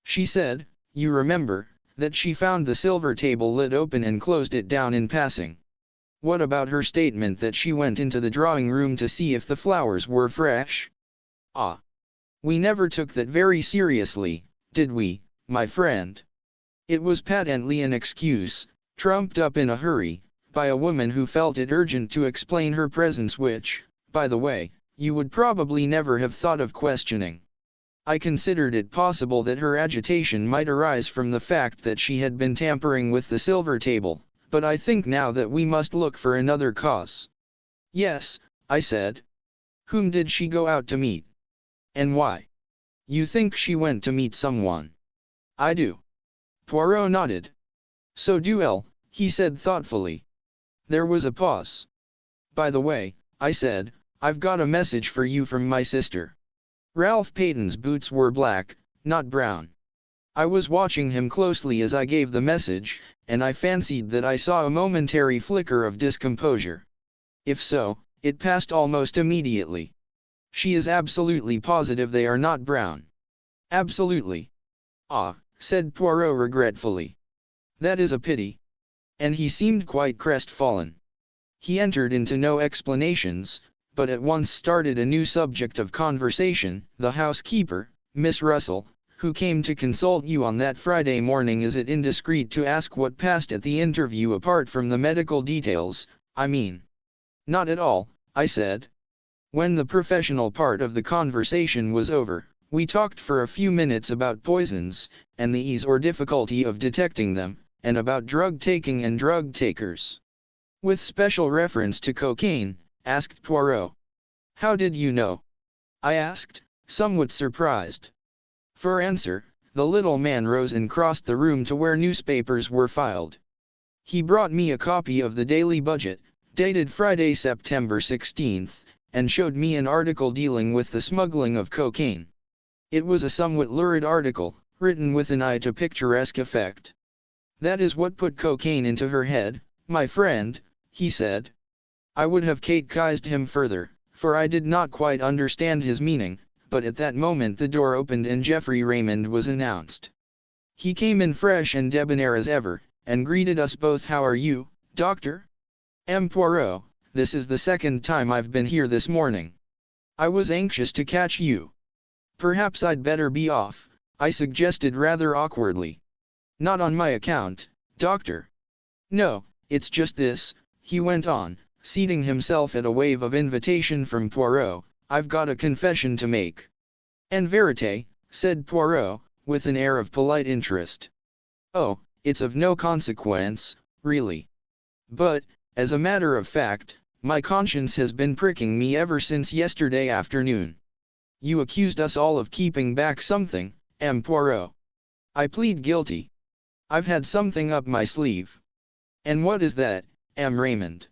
She said, you remember, that she found the silver table lid open and closed it down in passing. What about her statement that she went into the drawing room to see if the flowers were fresh? Ah. We never took that very seriously, did we, my friend? It was patently an excuse, trumped up in a hurry, by a woman who felt it urgent to explain her presence, which, by the way, you would probably never have thought of questioning. I considered it possible that her agitation might arise from the fact that she had been tampering with the silver table, but I think now that we must look for another cause. Yes, I said. Whom did she go out to meet? And why? You think she went to meet someone? I do. Poirot nodded. So do I, he said thoughtfully. There was a pause. By the way, I said, I've got a message for you from my sister. Ralph Peyton's boots were black, not brown. I was watching him closely as I gave the message, and I fancied that I saw a momentary flicker of discomposure. If so, it passed almost immediately. She is absolutely positive they are not brown. Absolutely. Ah, said Poirot regretfully. That is a pity. And he seemed quite crestfallen. He entered into no explanations, but at once started a new subject of conversation. The housekeeper, Miss Russell, who came to consult you on that Friday morning. Is it indiscreet to ask what passed at the interview apart from the medical details, I mean? Not at all, I said. When the professional part of the conversation was over, we talked for a few minutes about poisons, and the ease or difficulty of detecting them, and about drug taking and drug takers. With special reference to cocaine, asked Poirot. How did you know? I asked, somewhat surprised. For answer, the little man rose and crossed the room to where newspapers were filed. He brought me a copy of the Daily Budget, dated Friday, September 16th, and showed me an article dealing with the smuggling of cocaine. It was a somewhat lurid article, written with an eye to picturesque effect. That is what put cocaine into her head, my friend, he said. I would have catechized him further, for I did not quite understand his meaning, but at that moment the door opened and Geoffrey Raymond was announced. He came in fresh and debonair as ever, and greeted us both. How are you, Doctor? M. Poirot, this is the second time I've been here this morning. I was anxious to catch you. Perhaps I'd better be off, I suggested rather awkwardly. Not on my account, Doctor. No, it's just this, he went on, seating himself at a wave of invitation from Poirot. I've got a confession to make. En vérité, said Poirot, with an air of polite interest. Oh, it's of no consequence, really. But, as a matter of fact, My conscience has been pricking me ever since yesterday afternoon. You accused us all of keeping back something, M. Poirot. I plead guilty. I've had something up my sleeve. And what is that, M. Raymond?